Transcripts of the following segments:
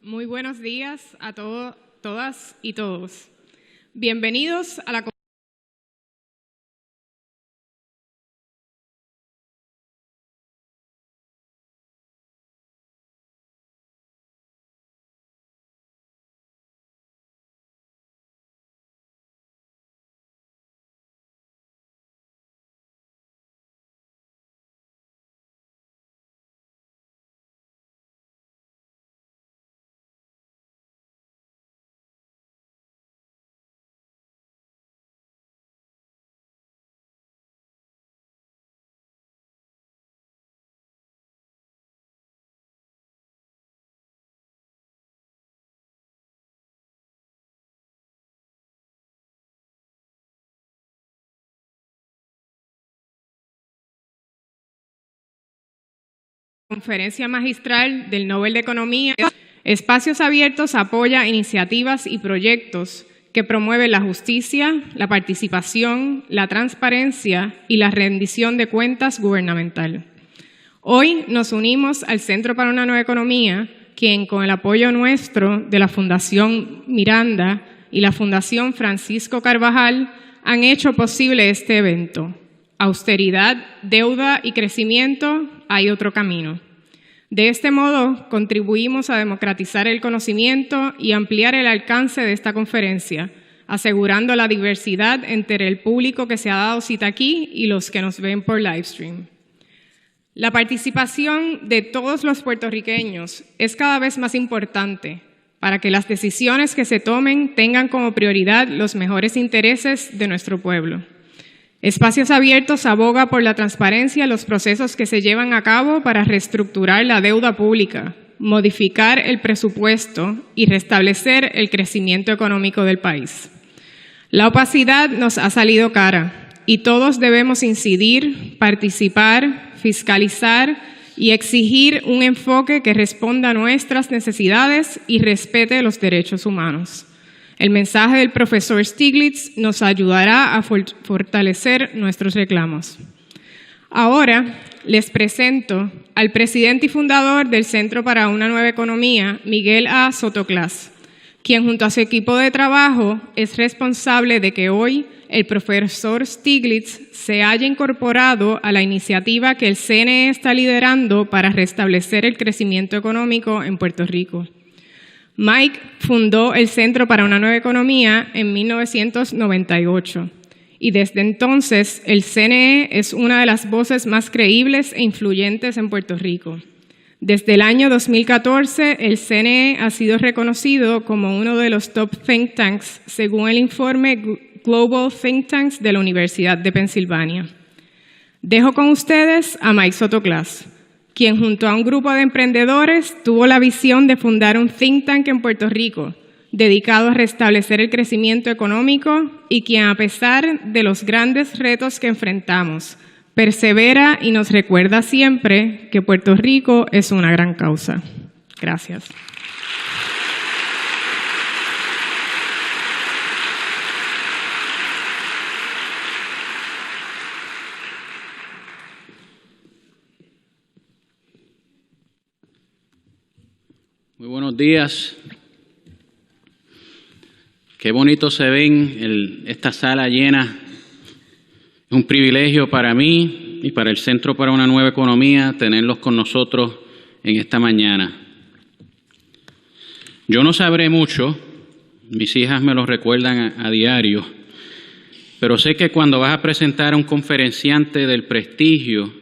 Muy buenos días a todas y todos. Bienvenidos a la Conferencia Magistral del Nobel de Economía. Espacios Abiertos apoya iniciativas y proyectos que promueven la justicia, la participación, la transparencia y la rendición de cuentas gubernamental. Hoy nos unimos al Centro para una Nueva Economía, quien con el apoyo nuestro de la Fundación Miranda y la Fundación Francisco Carvajal han hecho posible este evento. Austeridad, deuda y crecimiento, hay otro camino. De este modo, contribuimos a democratizar el conocimiento y ampliar el alcance de esta conferencia, asegurando la diversidad entre el público que se ha dado cita aquí y los que nos ven por livestream. La participación de todos los puertorriqueños es cada vez más importante para que las decisiones que se tomen tengan como prioridad los mejores intereses de nuestro pueblo. Espacios Abiertos aboga por la transparencia en los procesos que se llevan a cabo para reestructurar la deuda pública, modificar el presupuesto y restablecer el crecimiento económico del país. La opacidad nos ha salido cara y todos debemos incidir, participar, fiscalizar y exigir un enfoque que responda a nuestras necesidades y respete los derechos humanos. El mensaje del profesor Stiglitz nos ayudará a fortalecer nuestros reclamos. Ahora les presento al presidente y fundador del Centro para una Nueva Economía, Miguel A. Sotoclás, quien junto a su equipo de trabajo es responsable de que hoy el profesor Stiglitz se haya incorporado a la iniciativa que el CNE está liderando para restablecer el crecimiento económico en Puerto Rico. Mike fundó el Centro para una Nueva Economía en 1998 y desde entonces el CNE es una de las voces más creíbles e influyentes en Puerto Rico. Desde el año 2014, el CNE ha sido reconocido como uno de los top think tanks según el informe Global Think Tanks de la Universidad de Pensilvania. Dejo con ustedes a Mike Sotoclás, quien junto a un grupo de emprendedores tuvo la visión de fundar un think tank en Puerto Rico, dedicado a restablecer el crecimiento económico y quien, a pesar de los grandes retos que enfrentamos, persevera y nos recuerda siempre que Puerto Rico es una gran causa. Gracias. días. Qué bonito se ven esta sala llena. Es un privilegio para mí y para el Centro para una Nueva Economía tenerlos con nosotros en esta mañana. Yo no sabré mucho, mis hijas me lo recuerdan a diario, pero sé que cuando vas a presentar a un conferenciante del prestigio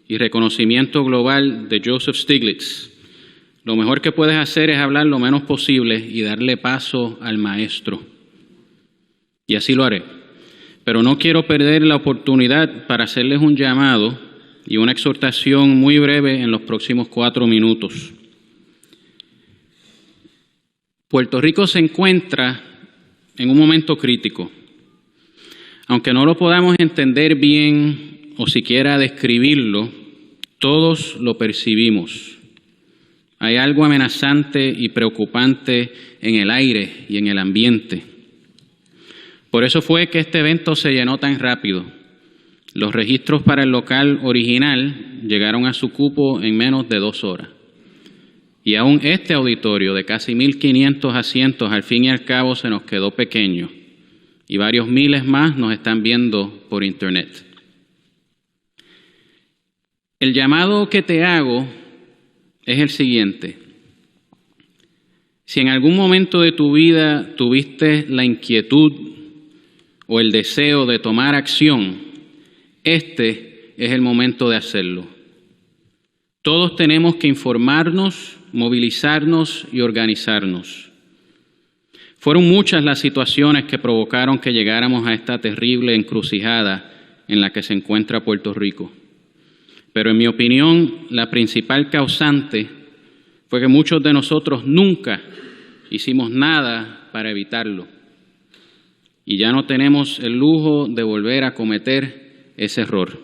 y reconocimiento global de Joseph Stiglitz, lo mejor que puedes hacer es hablar lo menos posible y darle paso al maestro. Y así lo haré. Pero no quiero perder la oportunidad para hacerles un llamado y una exhortación muy breve en los próximos 4 minutos. Puerto Rico se encuentra en un momento crítico. Aunque no lo podamos entender bien o siquiera describirlo, todos lo percibimos. Hay algo amenazante y preocupante en el aire y en el ambiente. Por eso fue que este evento se llenó tan rápido. Los registros para el local original llegaron a su cupo en menos de 2 horas. Y aún este auditorio de casi 1.500 asientos al fin y al cabo se nos quedó pequeño. Y varios miles más nos están viendo por internet. El llamado que te hago es el siguiente. Si en algún momento de tu vida tuviste la inquietud o el deseo de tomar acción, este es el momento de hacerlo. Todos tenemos que informarnos, movilizarnos y organizarnos. Fueron muchas las situaciones que provocaron que llegáramos a esta terrible encrucijada en la que se encuentra Puerto Rico. Pero en mi opinión, la principal causante fue que muchos de nosotros nunca hicimos nada para evitarlo. Y ya no tenemos el lujo de volver a cometer ese error.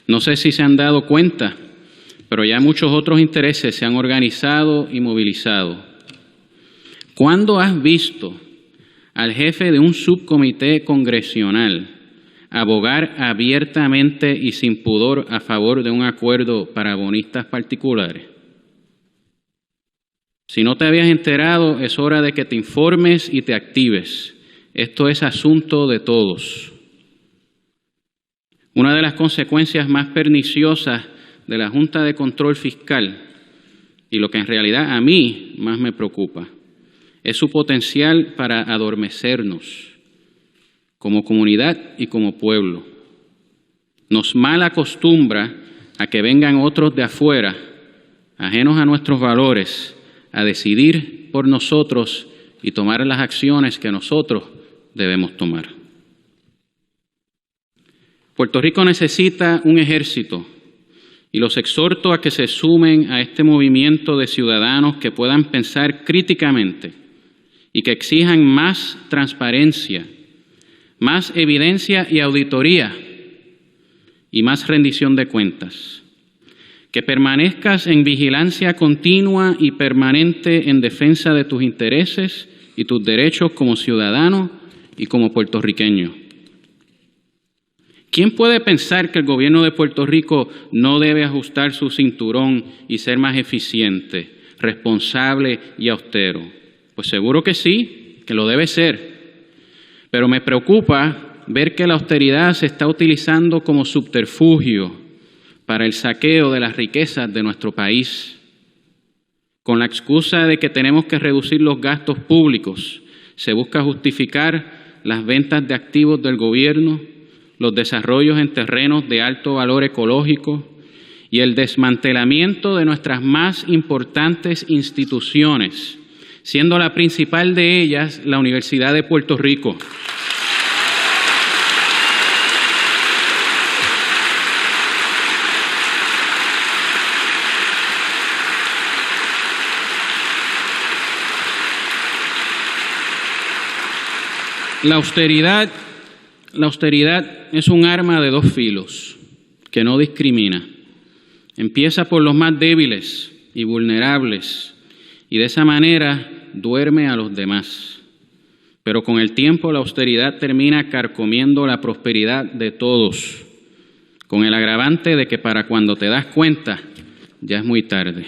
No sé si se han dado cuenta, pero ya muchos otros intereses se han organizado y movilizado. ¿Cuándo has visto al jefe de un subcomité congresional abogar abiertamente y sin pudor a favor de un acuerdo para bonistas particulares? Si no te habías enterado, es hora de que te informes y te actives. Esto es asunto de todos. Una de las consecuencias más perniciosas de la Junta de Control Fiscal, y lo que en realidad a mí más me preocupa, es su potencial para adormecernos como comunidad y como pueblo. Nos mal acostumbra a que vengan otros de afuera, ajenos a nuestros valores, a decidir por nosotros y tomar las acciones que nosotros debemos tomar. Puerto Rico necesita un ejército y los exhorto a que se sumen a este movimiento de ciudadanos que puedan pensar críticamente y que exijan más transparencia, más evidencia y auditoría y más rendición de cuentas. Que permanezcas en vigilancia continua y permanente en defensa de tus intereses y tus derechos como ciudadano y como puertorriqueño. ¿Quién puede pensar que el gobierno de Puerto Rico no debe ajustar su cinturón y ser más eficiente, responsable y austero? Pues seguro que sí, que lo debe ser. Pero me preocupa ver que la austeridad se está utilizando como subterfugio para el saqueo de las riquezas de nuestro país. Con la excusa de que tenemos que reducir los gastos públicos, se busca justificar las ventas de activos del gobierno, los desarrollos en terrenos de alto valor ecológico y el desmantelamiento de nuestras más importantes instituciones, siendo la principal de ellas la Universidad de Puerto Rico. La austeridad es un arma de 2 filos que no discrimina. Empieza por los más débiles y vulnerables y de esa manera duerme a los demás. Pero con el tiempo la austeridad termina carcomiendo la prosperidad de todos, con el agravante de que para cuando te das cuenta ya es muy tarde.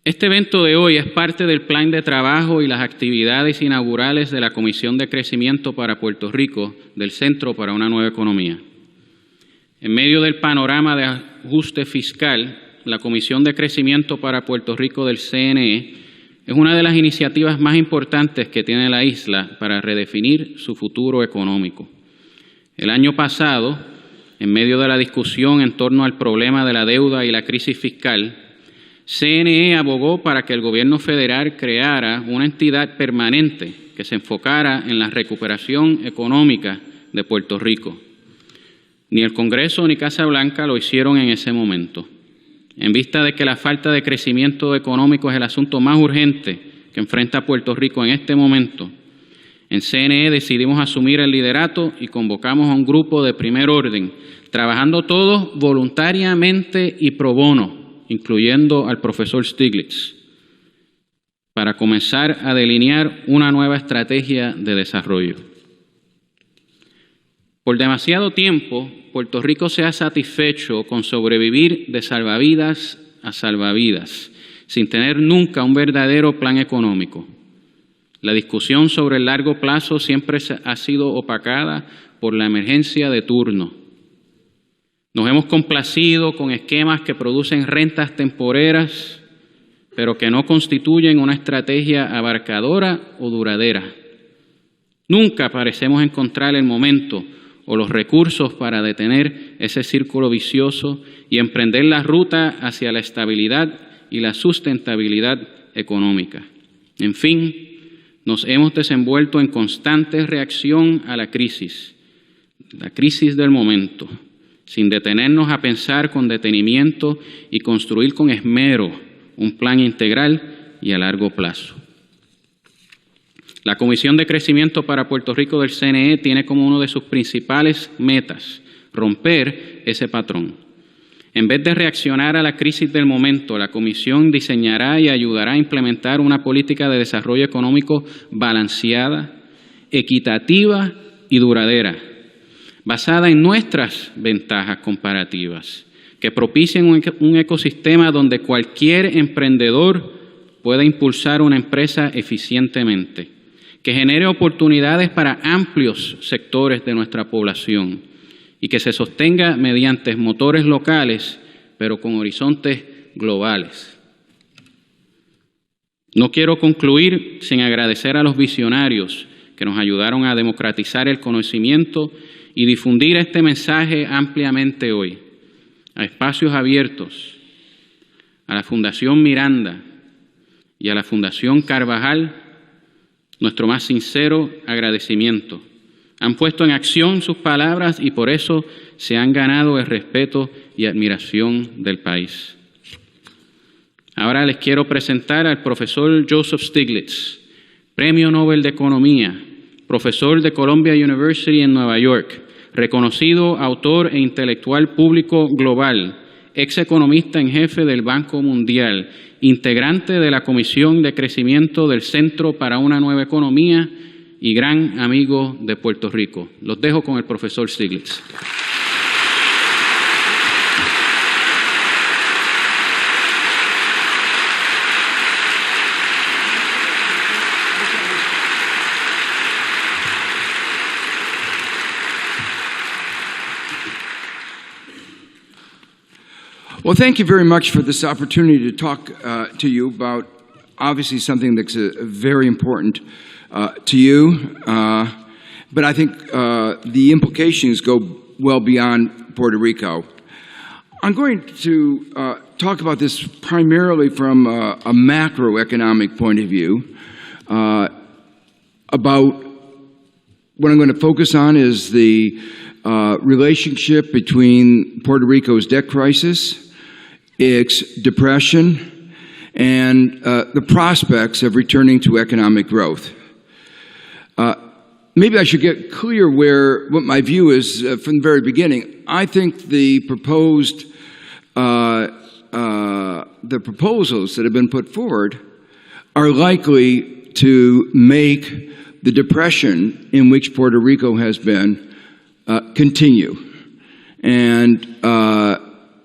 Este evento de hoy es parte del plan de trabajo y las actividades inaugurales de la Comisión de Crecimiento para Puerto Rico del Centro para una Nueva Economía. En medio del panorama de ajuste fiscal, la Comisión de Crecimiento para Puerto Rico del CNE es una de las iniciativas más importantes que tiene la isla para redefinir su futuro económico. El año pasado, en medio de la discusión en torno al problema de la deuda y la crisis fiscal, CNE abogó para que el gobierno federal creara una entidad permanente que se enfocara en la recuperación económica de Puerto Rico. Ni el Congreso ni Casa Blanca lo hicieron en ese momento. En vista de que la falta de crecimiento económico es el asunto más urgente que enfrenta Puerto Rico en este momento, en CNE decidimos asumir el liderato y convocamos a un grupo de primer orden, trabajando todos voluntariamente y pro bono, incluyendo al profesor Stiglitz, para comenzar a delinear una nueva estrategia de desarrollo. Por demasiado tiempo, Puerto Rico se ha satisfecho con sobrevivir de salvavidas a salvavidas, sin tener nunca un verdadero plan económico. La discusión sobre el largo plazo siempre ha sido opacada por la emergencia de turno. Nos hemos complacido con esquemas que producen rentas temporeras, pero que no constituyen una estrategia abarcadora o duradera. Nunca parecemos encontrar el momento o los recursos para detener ese círculo vicioso y emprender la ruta hacia la estabilidad y la sustentabilidad económica. En fin, nos hemos desenvuelto en constante reacción a la crisis del momento, sin detenernos a pensar con detenimiento y construir con esmero un plan integral y a largo plazo. La Comisión de Crecimiento para Puerto Rico del CNE tiene como una de sus principales metas romper ese patrón. En vez de reaccionar a la crisis del momento, la Comisión diseñará y ayudará a implementar una política de desarrollo económico balanceada, equitativa y duradera, basada en nuestras ventajas comparativas, que propicien un ecosistema donde cualquier emprendedor pueda impulsar una empresa eficientemente, que genere oportunidades para amplios sectores de nuestra población y que se sostenga mediante motores locales, pero con horizontes globales. No quiero concluir sin agradecer a los visionarios que nos ayudaron a democratizar el conocimiento y difundir este mensaje ampliamente hoy, a Espacios Abiertos, a la Fundación Miranda y a la Fundación Carvajal, nuestro más sincero agradecimiento. Han puesto en acción sus palabras y por eso se han ganado el respeto y admiración del país. Ahora les quiero presentar al profesor Joseph Stiglitz, Premio Nobel de Economía, profesor de Columbia University en Nueva York, reconocido autor e intelectual público global, ex economista en jefe del Banco Mundial, integrante de la Comisión de Crecimiento del Centro para una Nueva Economía y gran amigo de Puerto Rico. Los dejo con el profesor Stiglitz. Well, thank you very much for this opportunity to talk to you about obviously something that's very important to you, but I think the implications go well beyond Puerto Rico. I'm going to talk about this primarily from a macroeconomic point of view. About what I'm going to focus on is the relationship between Puerto Rico's debt crisis, its depression, and the prospects of returning to economic growth. Maybe I should get clear what my view is from the very beginning. I think the proposals that have been put forward are likely to make the depression in which Puerto Rico has been continue. And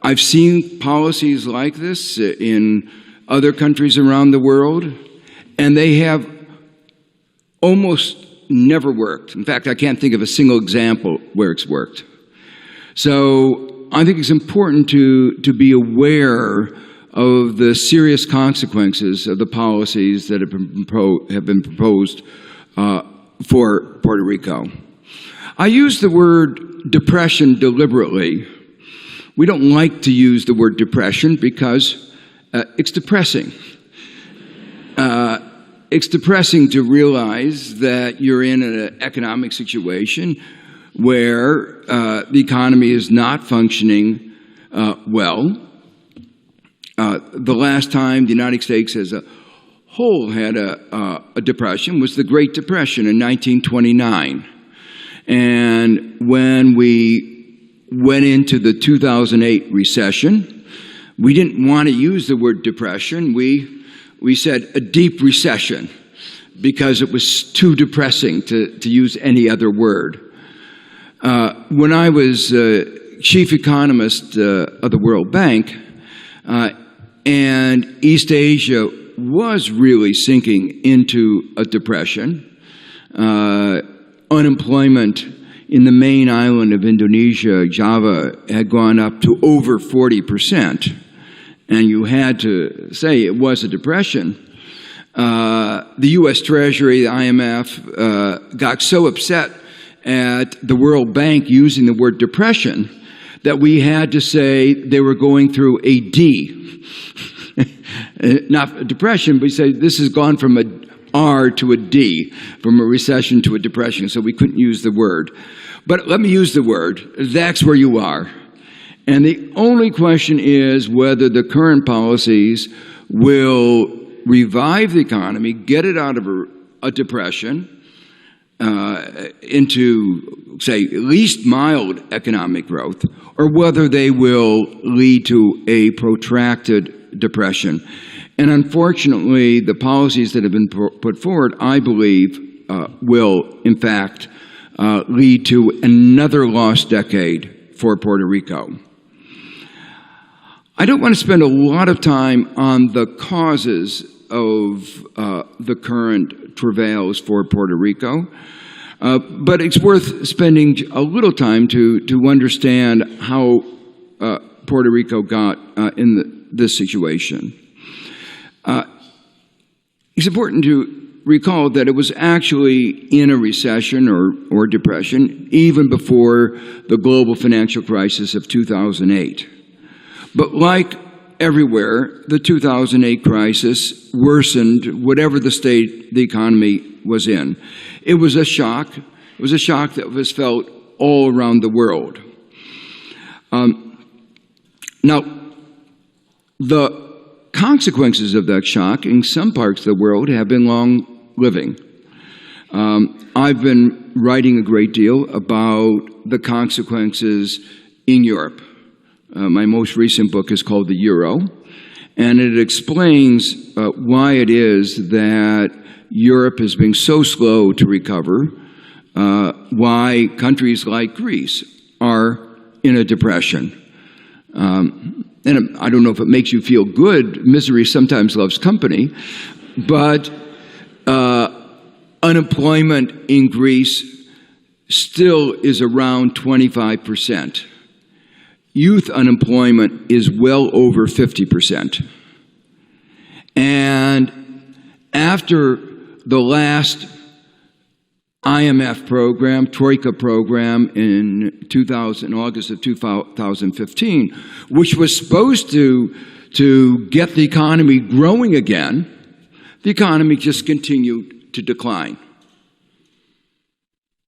I've seen policies like this in other countries around the world, and they have almost never worked. In fact, I can't think of a single example where it's worked. So I think it's important to be aware of the serious consequences of the policies that have been proposed for Puerto Rico. I use the word depression deliberately. We don't like to use the word depression because it's depressing. It's depressing to realize that you're in an economic situation where the economy is not functioning well. The last time the United States as a whole had a depression was the Great Depression in 1929. And when we went into the 2008 recession, we didn't want to use the word depression. We said a deep recession because it was too depressing to use any other word. When I was chief economist of the World Bank, and East Asia was really sinking into a depression, unemployment in the main island of Indonesia, Java, had gone up to over 40%. And you had to say it was a depression. The U.S. Treasury, the IMF, got so upset at the World Bank using the word depression that we had to say they were going through a D. Not a depression, but we say this has gone from a R to a D, from a recession to a depression, so we couldn't use the word. But let me use the word. That's where you are. And the only question is whether the current policies will revive the economy, get it out of a depression, into, say, at least mild economic growth, or whether they will lead to a protracted depression. And unfortunately, the policies that have been put forward, I believe, will, in fact, lead to another lost decade for Puerto Rico. I don't want to spend a lot of time on the causes of the current travails for Puerto Rico, but it's worth spending a little time to understand how Puerto Rico got in this situation. It's important to recall that it was actually in a recession or depression even before the global financial crisis of 2008. But like everywhere, the 2008 crisis worsened whatever the state the economy was in. It was a shock. It was a shock that was felt all around the world. Now, the consequences of that shock in some parts of the world have been long-living. I've been writing a great deal about the consequences in Europe. My most recent book is called The Euro, and it explains why it is that Europe has been so slow to recover, why countries like Greece are in a depression. And I don't know if it makes you feel good. Misery sometimes loves company. But unemployment in Greece still is around 25%. Youth unemployment is well over 50%. And after the last IMF program, Troika program in August of 2015, which was supposed to get the economy growing again, the economy just continued to decline.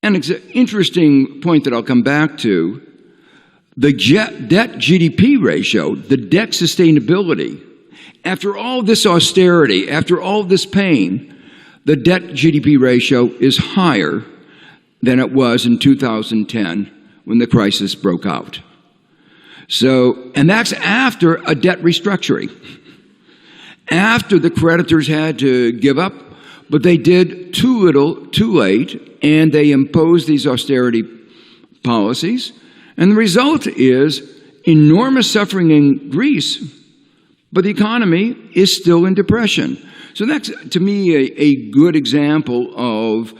And it's an interesting point that I'll come back to. The debt-GDP ratio, the debt sustainability, after all this austerity, after all this pain, the debt-GDP ratio is higher than it was in 2010 when the crisis broke out. So, and that's after a debt restructuring. After the creditors had to give up, but they did too little, too late, and they imposed these austerity policies. And the result is enormous suffering in Greece, but the economy is still in depression. So that's, to me, a good example of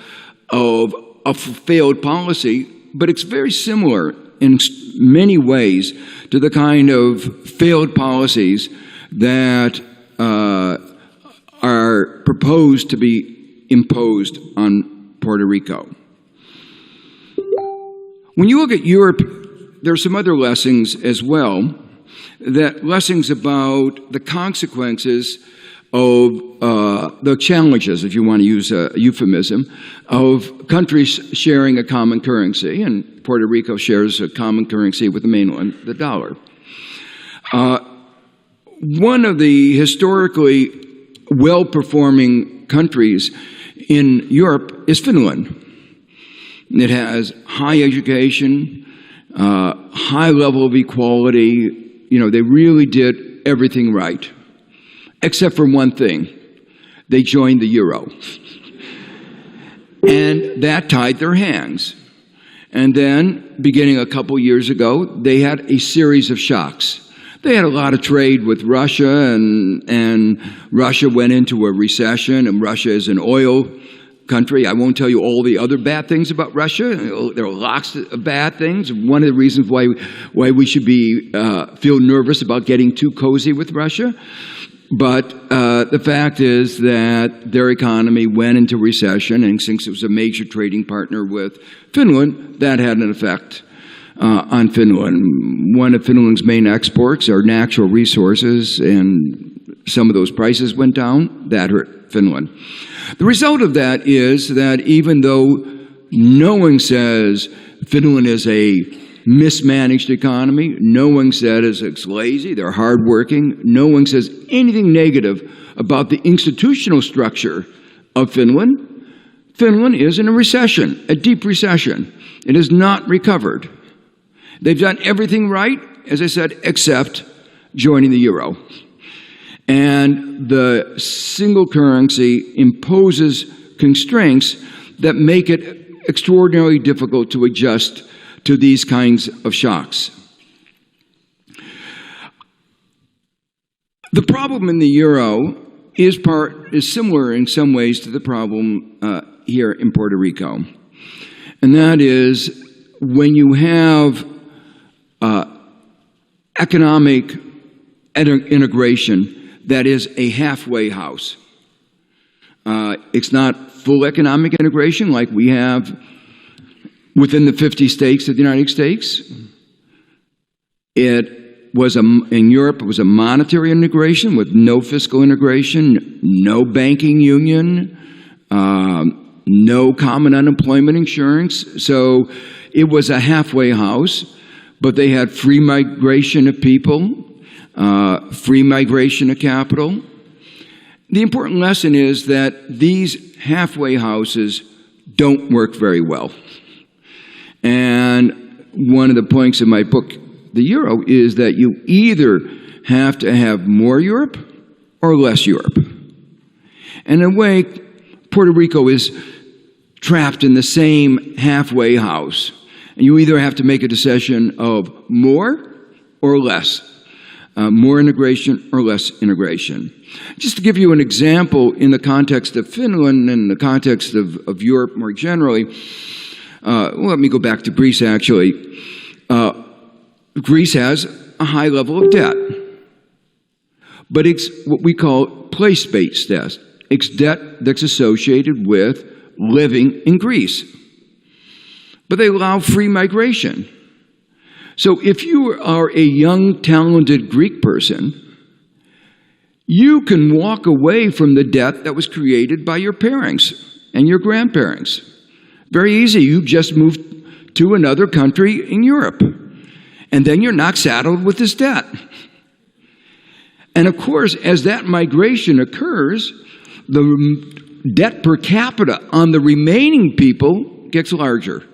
a failed policy, but it's very similar in many ways to the kind of failed policies that are proposed to be imposed on Puerto Rico. When you look at Europe, there are some other lessons as well, lessons about the consequences of the challenges, if you want to use a euphemism, of countries sharing a common currency, and Puerto Rico shares a common currency with the mainland, the dollar. One of the historically well-performing countries in Europe is Finland. It has high education, high level of equality. You know, they really did everything right, except for one thing. They joined the euro. And that tied their hands. And then, beginning a couple years ago, they had a series of shocks. They had a lot of trade with Russia, and Russia went into a recession, and Russia is an oil country. I won't tell you all the other bad things about Russia. There are lots of bad things. One of the reasons why we should feel nervous about getting too cozy with Russia. But the fact is that their economy went into recession, and since it was a major trading partner with Finland, that had an effect on Finland. One of Finland's main exports are natural resources, and some of those prices went down. That hurt Finland. The result of that is that even though no one says Finland is a mismanaged economy, no one says it's lazy, they're hardworking, no one says anything negative about the institutional structure of Finland, Finland is in a recession, a deep recession. It has not recovered. They've done everything right, as I said, except joining the euro. And the single currency imposes constraints that make it extraordinarily difficult to adjust to these kinds of shocks. The problem in the euro is similar in some ways to the problem here in Puerto Rico. And that is when you have economic integration that is a halfway house. It's not full economic integration like we have within the 50 states of the United States. In Europe, it was a monetary integration with no fiscal integration, no banking union, no common unemployment insurance. So it was a halfway house, but they had free migration of people, free migration of capital. The important lesson is that these halfway houses don't work very well. And one of the points of my book, The Euro, is that you either have to have more Europe or less Europe. And in a way, Puerto Rico is trapped in the same halfway house. And you either have to make a decision of more or less. More integration or less integration. Just to give you an example in the context of Finland and the context of Europe more generally, let me go back to Greece actually. Greece has a high level of debt, but it's what we call place-based debt. It's debt that's associated with living in Greece. But they allow free migration. So if you are a young, talented Greek person, you can walk away from the debt that was created by your parents and your grandparents. Very easy. You just moved to another country in Europe. And then you're not saddled with this debt. And of course, as that migration occurs, the debt per capita on the remaining people gets larger.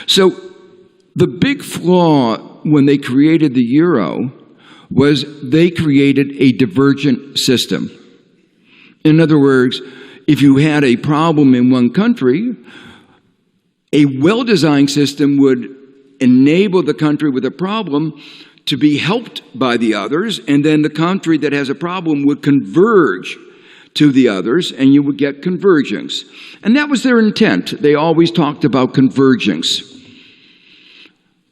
So the big flaw when they created the euro was they created a divergent system. In other words, if you had a problem in one country, a well-designed system would enable the country with a problem to be helped by the others, and then the country that has a problem would converge to the others, and you would get convergence. And that was their intent. They always talked about convergence.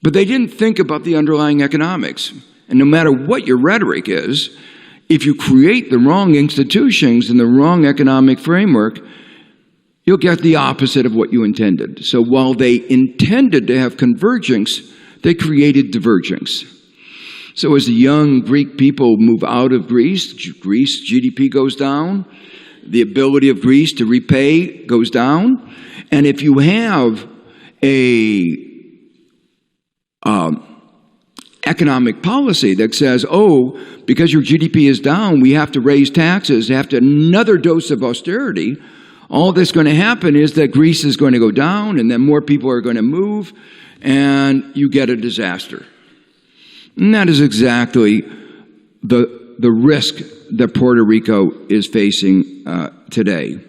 But they didn't think about the underlying economics. And no matter what your rhetoric is, if you create the wrong institutions and the wrong economic framework, you'll get the opposite of what you intended. So while they intended to have convergence, they created divergence. So as the young Greek people move out of Greece GDP goes down, the ability of Greece to repay goes down, and if you have a economic policy that says, oh, because your GDP is down, we have to raise taxes, have to another dose of austerity, all that's going to happen is that Greece is going to go down, and then more people are going to move, and you get a disaster. And that is exactly the risk that Puerto Rico is facing today.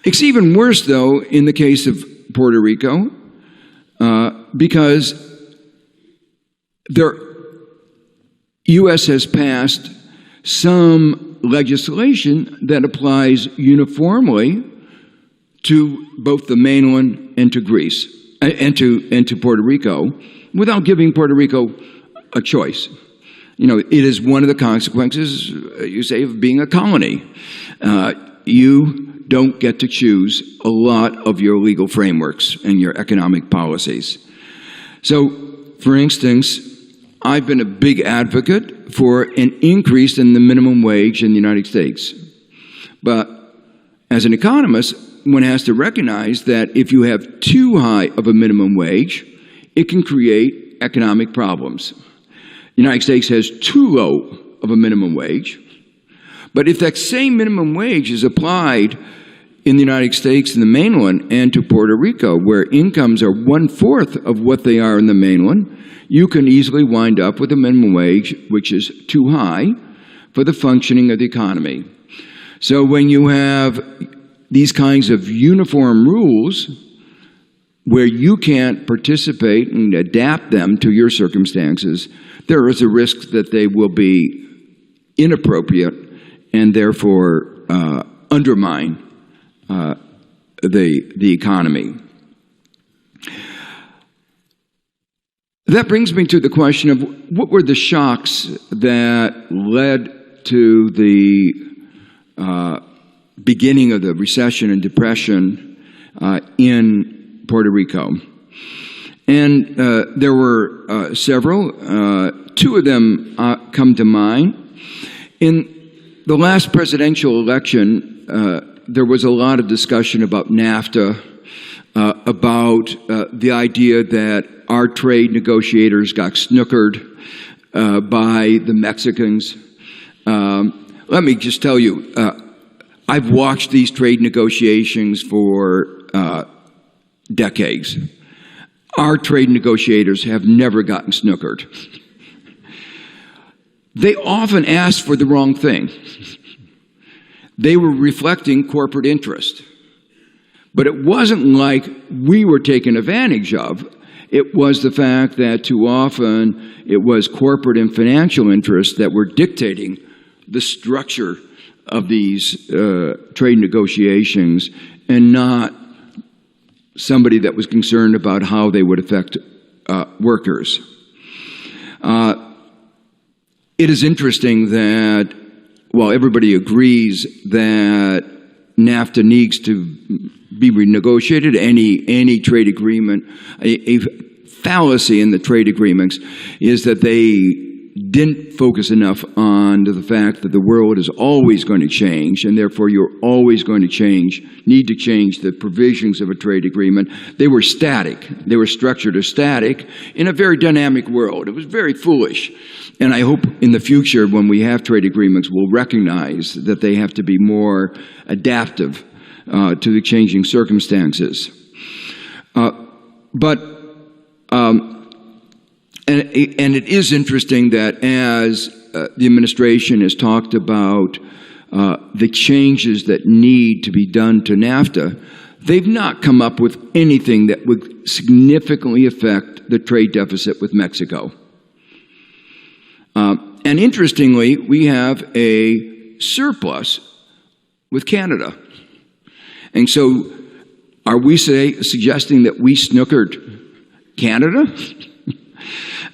It's even worse, though, in the case of Puerto Rico, because the U.S. has passed some legislation that applies uniformly to both the mainland and to Greece, and to Puerto Rico, without giving Puerto Rico a choice. You know, it is one of the consequences, you say, of being a colony. You don't get to choose a lot of your legal frameworks and your economic policies. So, for instance, I've been a big advocate for an increase in the minimum wage in the United States. But as an economist, one has to recognize that if you have too high of a minimum wage, it can create economic problems. The United States has too low of a minimum wage. But if that same minimum wage is applied in the United States and the mainland and to Puerto Rico, where incomes are 1/4 of what they are in the mainland, you can easily wind up with a minimum wage which is too high for the functioning of the economy. So when you have these kinds of uniform rules where you can't participate and adapt them to your circumstances, there is a risk that they will be inappropriate and therefore undermine the economy. That brings me to the question of what were the shocks that led to the beginning of the recession and depression in Puerto Rico. And there were several. Two of them come to mind. In the last presidential election, there was a lot of discussion about NAFTA, about the idea that our trade negotiators got snookered by the Mexicans. Let me just tell you, I've watched these trade negotiations for decades. Our trade negotiators have never gotten snookered. They often asked for the wrong thing. They were reflecting corporate interest. But it wasn't like we were taken advantage of. It was the fact that too often it was corporate and financial interests that were dictating the structure of these trade negotiations, and not somebody that was concerned about how they would affect workers. It is interesting that while everybody agrees that NAFTA needs to be renegotiated, any trade agreement, a fallacy in the trade agreements is that they didn't focus enough on the fact that the world is always going to change, and therefore you're always going to need to change the provisions of a trade agreement. They were static. They were structured as static in a very dynamic world. It was very foolish. And I hope in the future, when we have trade agreements, we'll recognize that they have to be more adaptive to the changing circumstances. And it is interesting that as the administration has talked about the changes that need to be done to NAFTA, they've not come up with anything that would significantly affect the trade deficit with Mexico. And interestingly, we have a surplus with Canada. And so are we suggesting that we snookered Canada?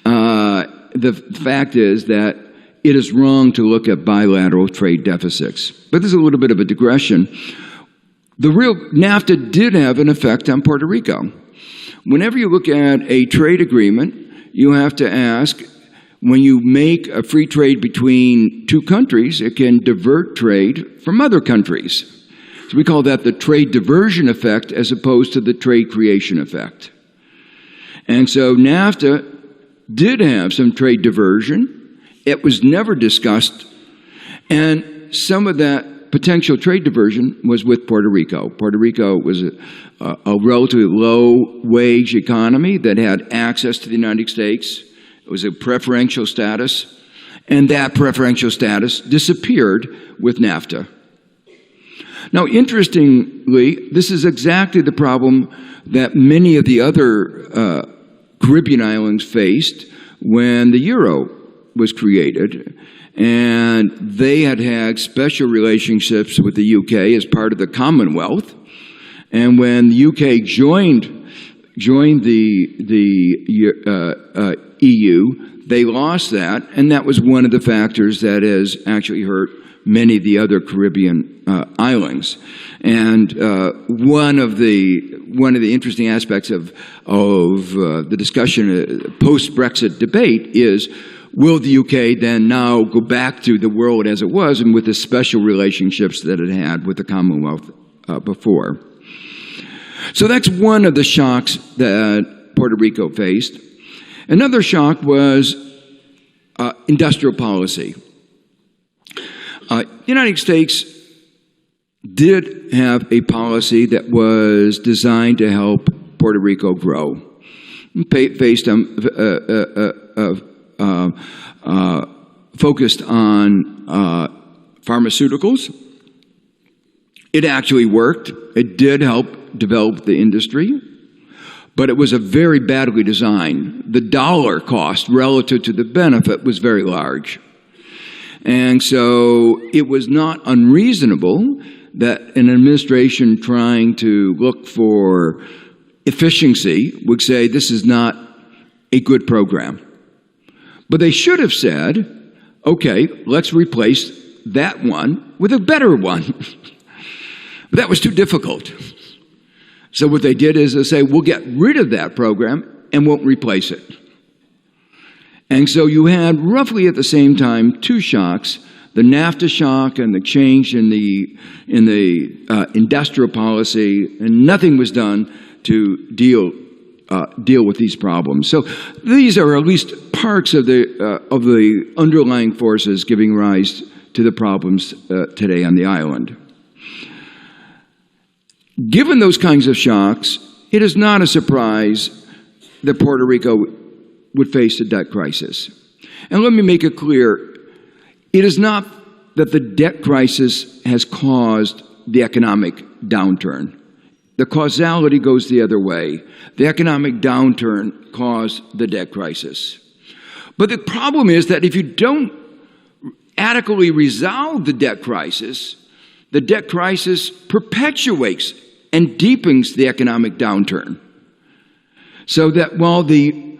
The fact is that it is wrong to look at bilateral trade deficits. But this is a little bit of a digression. The real NAFTA did have an effect on Puerto Rico. Whenever you look at a trade agreement, you have to ask, when you make a free trade between two countries, it can divert trade from other countries. So we call that the trade diversion effect as opposed to the trade creation effect. And so NAFTA did have some trade diversion. It was never discussed. And some of that potential trade diversion was with Puerto Rico. Puerto Rico was a relatively low-wage economy that had access to the United States. It was a preferential status, and that preferential status disappeared with NAFTA. Now, interestingly, this is exactly the problem that many of the other Caribbean islands faced when the euro was created, and they had special relationships with the UK as part of the Commonwealth. And when the UK joined the EU, they lost that, and that was one of the factors that has actually hurt many of the other Caribbean islands. And one of the interesting aspects of the discussion post-Brexit debate is, will the UK then now go back to the world as it was and with the special relationships that it had with the Commonwealth before? So that's one of the shocks that Puerto Rico faced. Another shock was industrial policy. The United States did have a policy that was designed to help Puerto Rico grow, focused on pharmaceuticals. It actually worked. It did help develop the industry, but it was a very badly designed. The dollar cost relative to the benefit was very large. And so it was not unreasonable that an administration trying to look for efficiency would say this is not a good program. But they should have said, okay, let's replace that one with a better one. But that was too difficult. So what they did is they say, we'll get rid of that program and won't replace it. And so you had roughly at the same time two shocks, the NAFTA shock and the change in the industrial policy, and nothing was done to deal with these problems. So these are at least parts of the underlying forces giving rise to the problems today on the island. Given those kinds of shocks, it is not a surprise that Puerto Rico would face a debt crisis. And let me make it clear, it is not that the debt crisis has caused the economic downturn. The causality goes the other way. The economic downturn caused the debt crisis. But the problem is that if you don't adequately resolve the debt crisis perpetuates and deepens the economic downturn. So that while the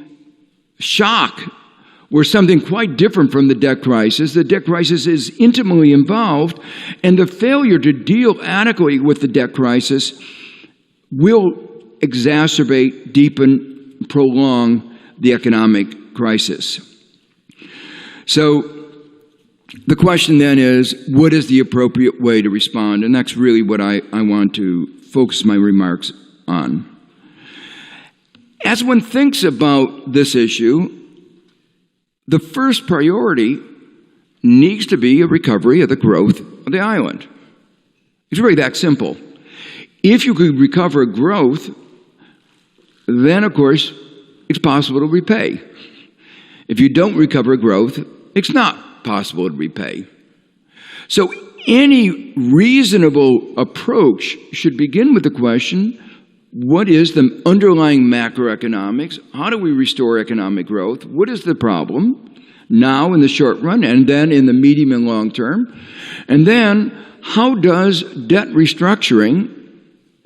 shock were something quite different from the debt crisis is intimately involved, and the failure to deal adequately with the debt crisis will exacerbate, deepen, prolong the economic crisis. So the question then is, what is the appropriate way to respond? And that's really what I want to focus my remarks on. As one thinks about this issue, the first priority needs to be a recovery of the growth of the island. It's really that simple. If you could recover growth, then of course it's possible to repay. If you don't recover growth, it's not possible to repay. So any reasonable approach should begin with the question, what is the underlying macroeconomics? How do we restore economic growth? What is the problem? now in the short run, and then in the medium and long term? And then, how does debt restructuring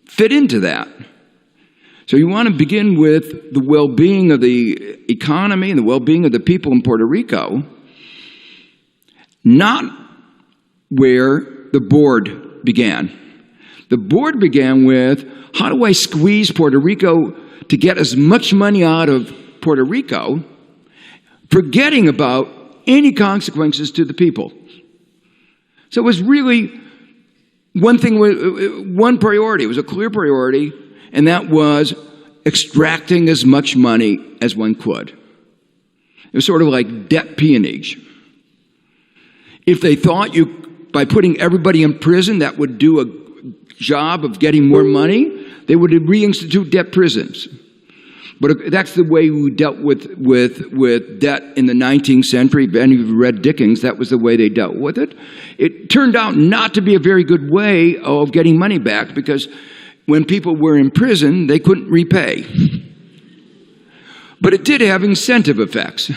fit into that? So you want to begin with the well-being of the economy and the well-being of the people in Puerto Rico, not where the board began. The board began with, how do I squeeze Puerto Rico to get as much money out of Puerto Rico, forgetting about any consequences to the people? So it was really one priority. It was a clear priority, and that was extracting as much money as one could. It was sort of like debt peonage. If they thought by putting everybody in prison, that would do a job of getting more money, they would reinstitute debt prisons. But that's the way we dealt with debt in the 19th century. If any of you read Dickens, that was the way they dealt with it. It turned out not to be a very good way of getting money back, because when people were in prison, they couldn't repay. But it did have incentive effects.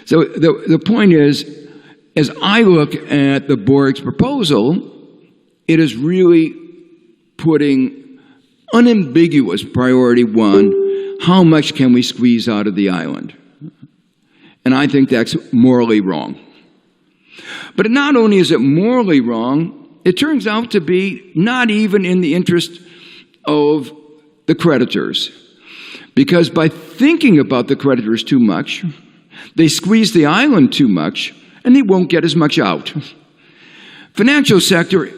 So the point is, as I look at the board's proposal, it is really putting unambiguous priority one, how much can we squeeze out of the island? And I think that's morally wrong. But not only is it morally wrong, it turns out to be not even in the interest of the creditors. Because by thinking about the creditors too much, they squeeze the island too much, and they won't get as much out. Financial sector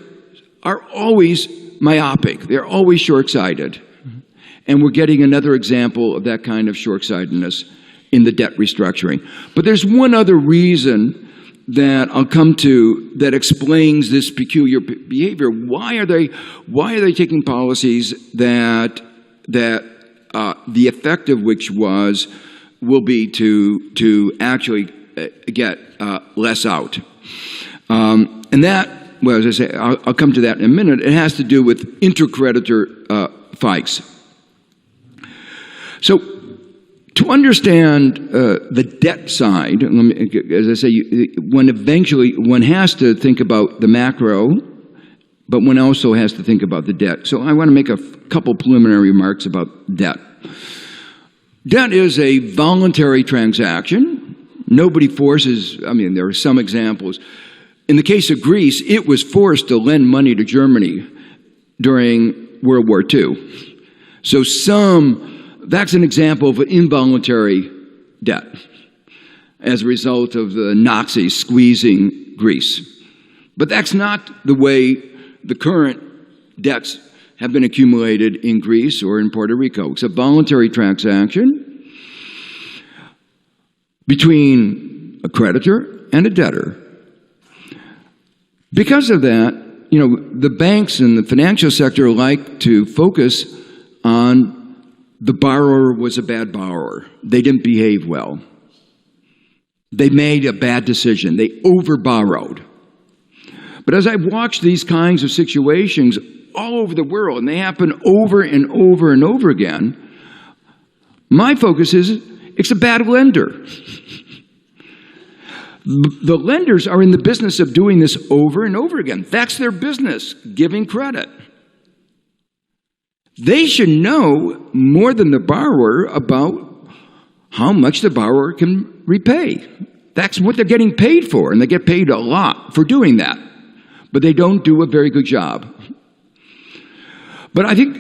are always myopic. They're always short-sighted. And we're getting another example of that kind of short-sightedness in the debt restructuring. But there's one other reason that I'll come to that explains this peculiar behavior. Why are they taking policies that the effect of which will be to actually get less out? And that, well, as I say, I'll come to that in a minute. It has to do with intercreditor fights. So, to understand the debt side, as I say, one has to think about the macro, but one also has to think about the debt. So I want to make a couple preliminary remarks about debt. Debt is a voluntary transaction. Nobody forces, there are some examples. In the case of Greece, it was forced to lend money to Germany during World War II. So that's an example of an involuntary debt as a result of the Nazis squeezing Greece. But that's not the way the current debts have been accumulated in Greece or in Puerto Rico. It's a voluntary transaction between a creditor and a debtor. Because of that, the banks and the financial sector like to focus on the borrower was a bad borrower. They didn't behave well. They made a bad decision. They overborrowed. But as I've watched these kinds of situations all over the world, and they happen over and over and over again, my focus is, it's a bad lender. The lenders are in the business of doing this over and over again. That's their business, giving credit. They should know more than the borrower about how much the borrower can repay. That's what they're getting paid for, and they get paid a lot for doing that. But they don't do a very good job. But I think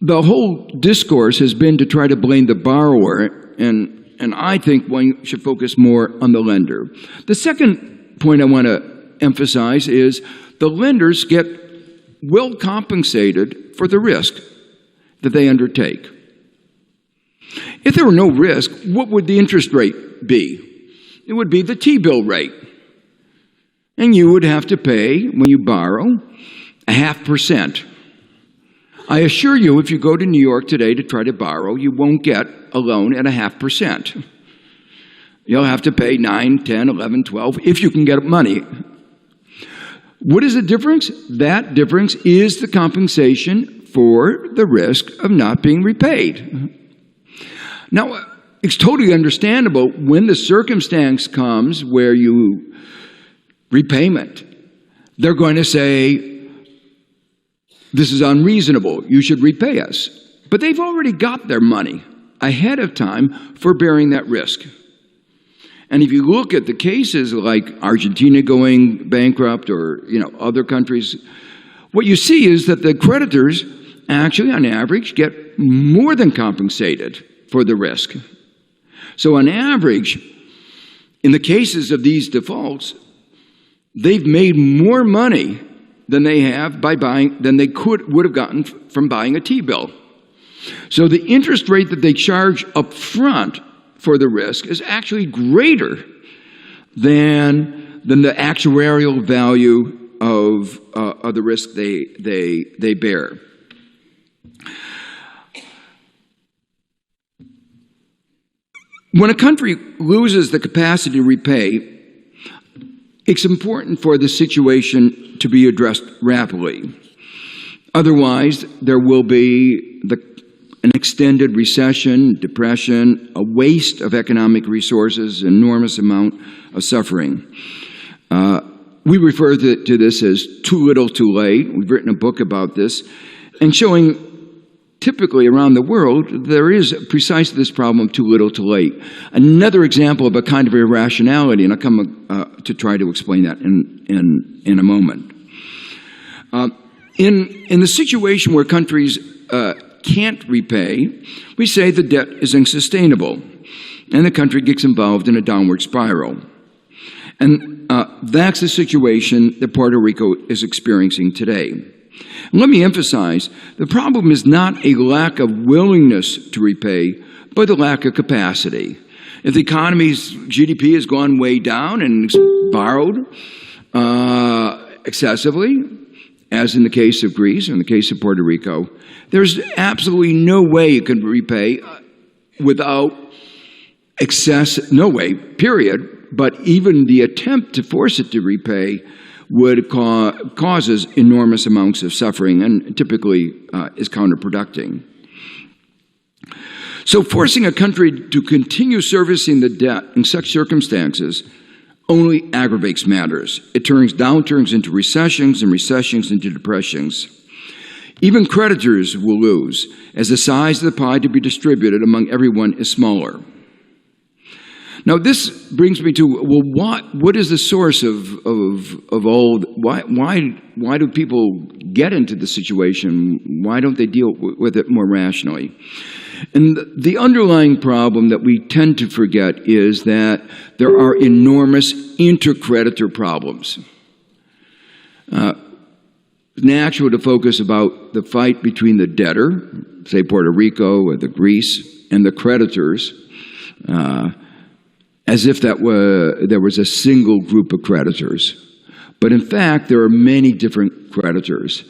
the whole discourse has been to try to blame the borrower, and I think one should focus more on the lender. The second point I want to emphasize is the lenders get well compensated for the risk that they undertake. If there were no risk, what would the interest rate be? It would be the T-bill rate. And you would have to pay, when you borrow, 0.5%. I assure you, if you go to New York today to try to borrow, you won't get a loan at 0.5%. You'll have to pay 9, 10, 11, 12, if you can get money. What is the difference? That difference is the compensation for the risk of not being repaid. Now, it's totally understandable when the circumstance comes where you repayment. They're going to say, this is unreasonable, you should repay us. But they've already got their money ahead of time for bearing that risk. And if you look at the cases like Argentina going bankrupt or other countries, what you see is that the creditors actually, on average, get more than compensated for the risk. So on average, in the cases of these defaults, they've made more money than they have than they would have gotten from buying a T-bill. So the interest rate that they charge up front for the risk is actually greater than the actuarial value of the risk they bear. When a country loses the capacity to repay, it's important for the situation to be addressed rapidly. Otherwise, there will be an extended recession, depression, a waste of economic resources, enormous amount of suffering. We refer to this as too little, too late. We've written a book about this, and showing typically around the world, there is precisely this problem of too little, too late. Another example of a kind of irrationality, and I'll come to try to explain that in a moment. In the situation where countries can't repay, we say the debt is unsustainable, and the country gets involved in a downward spiral. And that's the situation that Puerto Rico is experiencing today. Let me emphasize, the problem is not a lack of willingness to repay, but a lack of capacity. If the economy's GDP has gone way down and it's borrowed excessively, as in the case of Greece or in the case of Puerto Rico, there's absolutely no way you can repay without excess, no way, period, but even the attempt to force it to repay would causes enormous amounts of suffering and typically is counterproductive. So forcing a country to continue servicing the debt in such circumstances only aggravates matters. It turns downturns into recessions and recessions into depressions. Even creditors will lose as the size of the pie to be distributed among everyone is smaller. Now, this brings me to, well, what is the source of all, why do people get into the situation? Why don't they deal with it more rationally? And the underlying problem that we tend to forget is that there are enormous intercreditor problems. It's natural to focus about the fight between the debtor, say Puerto Rico or the Greece, and the creditors, as if there was a single group of creditors. But in fact, there are many different creditors.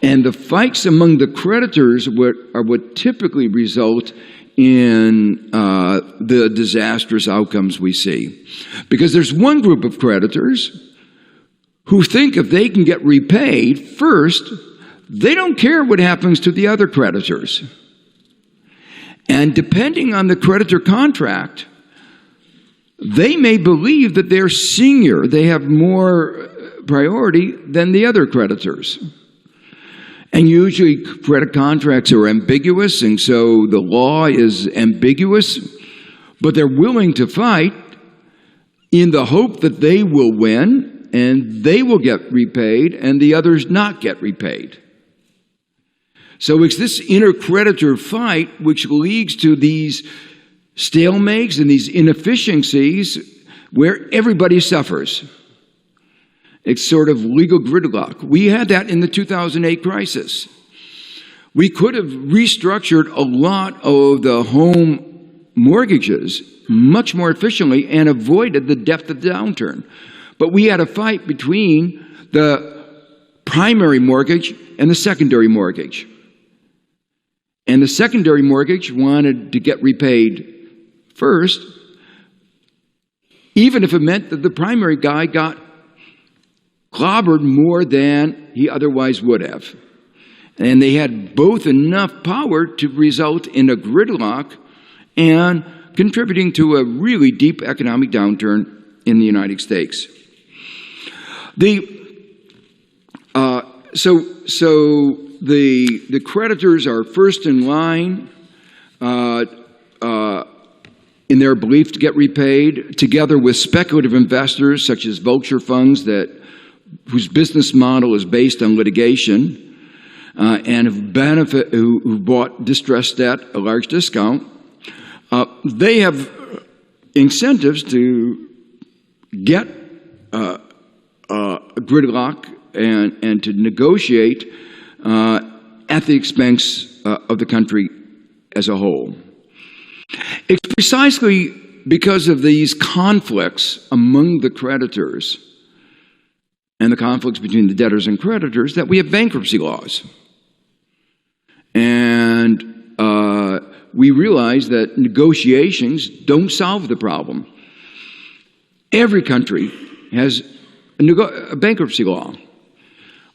And the fights among the creditors are what typically result in the disastrous outcomes we see. Because there's one group of creditors who think if they can get repaid first, they don't care what happens to the other creditors. And depending on the creditor contract, they may believe that they're senior, they have more priority than the other creditors. And usually credit contracts are ambiguous, and so the law is ambiguous, but they're willing to fight in the hope that they will win and they will get repaid and the others not get repaid. So it's this intercreditor fight which leads to these stalemates and these inefficiencies where everybody suffers. It's sort of legal gridlock. We had that in the 2008 crisis. We could have restructured a lot of the home mortgages much more efficiently and avoided the depth of the downturn. But we had a fight between the primary mortgage and the secondary mortgage. And the secondary mortgage wanted to get repaid first, even if it meant that the primary guy got clobbered more than he otherwise would have. And they had both enough power to result in a gridlock and contributing to a really deep economic downturn in the United States. The creditors are first in line in their belief to get repaid, together with speculative investors such as vulture funds whose business model is based on litigation and who bought distressed debt at a large discount. They have incentives to get gridlock and to negotiate at the expense of the country as a whole. It's precisely because of these conflicts among the creditors and the conflicts between the debtors and creditors that we have bankruptcy laws. And we realize that negotiations don't solve the problem. Every country has a bankruptcy law.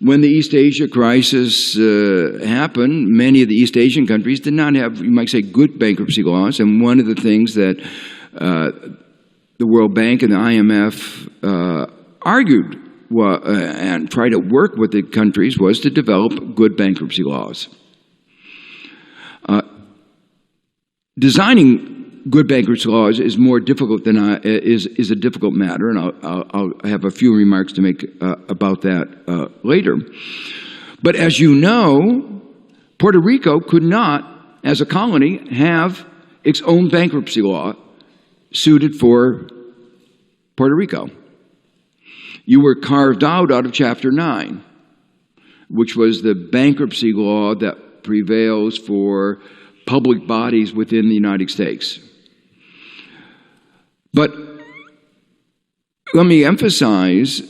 When the East Asia crisis happened, many of the East Asian countries did not have, you might say, good bankruptcy laws. And one of the things that the World Bank and the IMF argued and tried to work with the countries was to develop good bankruptcy laws. Designing good bankruptcy laws is more difficult than is a difficult matter, and I'll have a few remarks to make about that later. But as you know, Puerto Rico could not, as a colony, have its own bankruptcy law suited for Puerto Rico. You were carved out of Chapter 9, which was the bankruptcy law that prevails for public bodies within the United States. But let me emphasize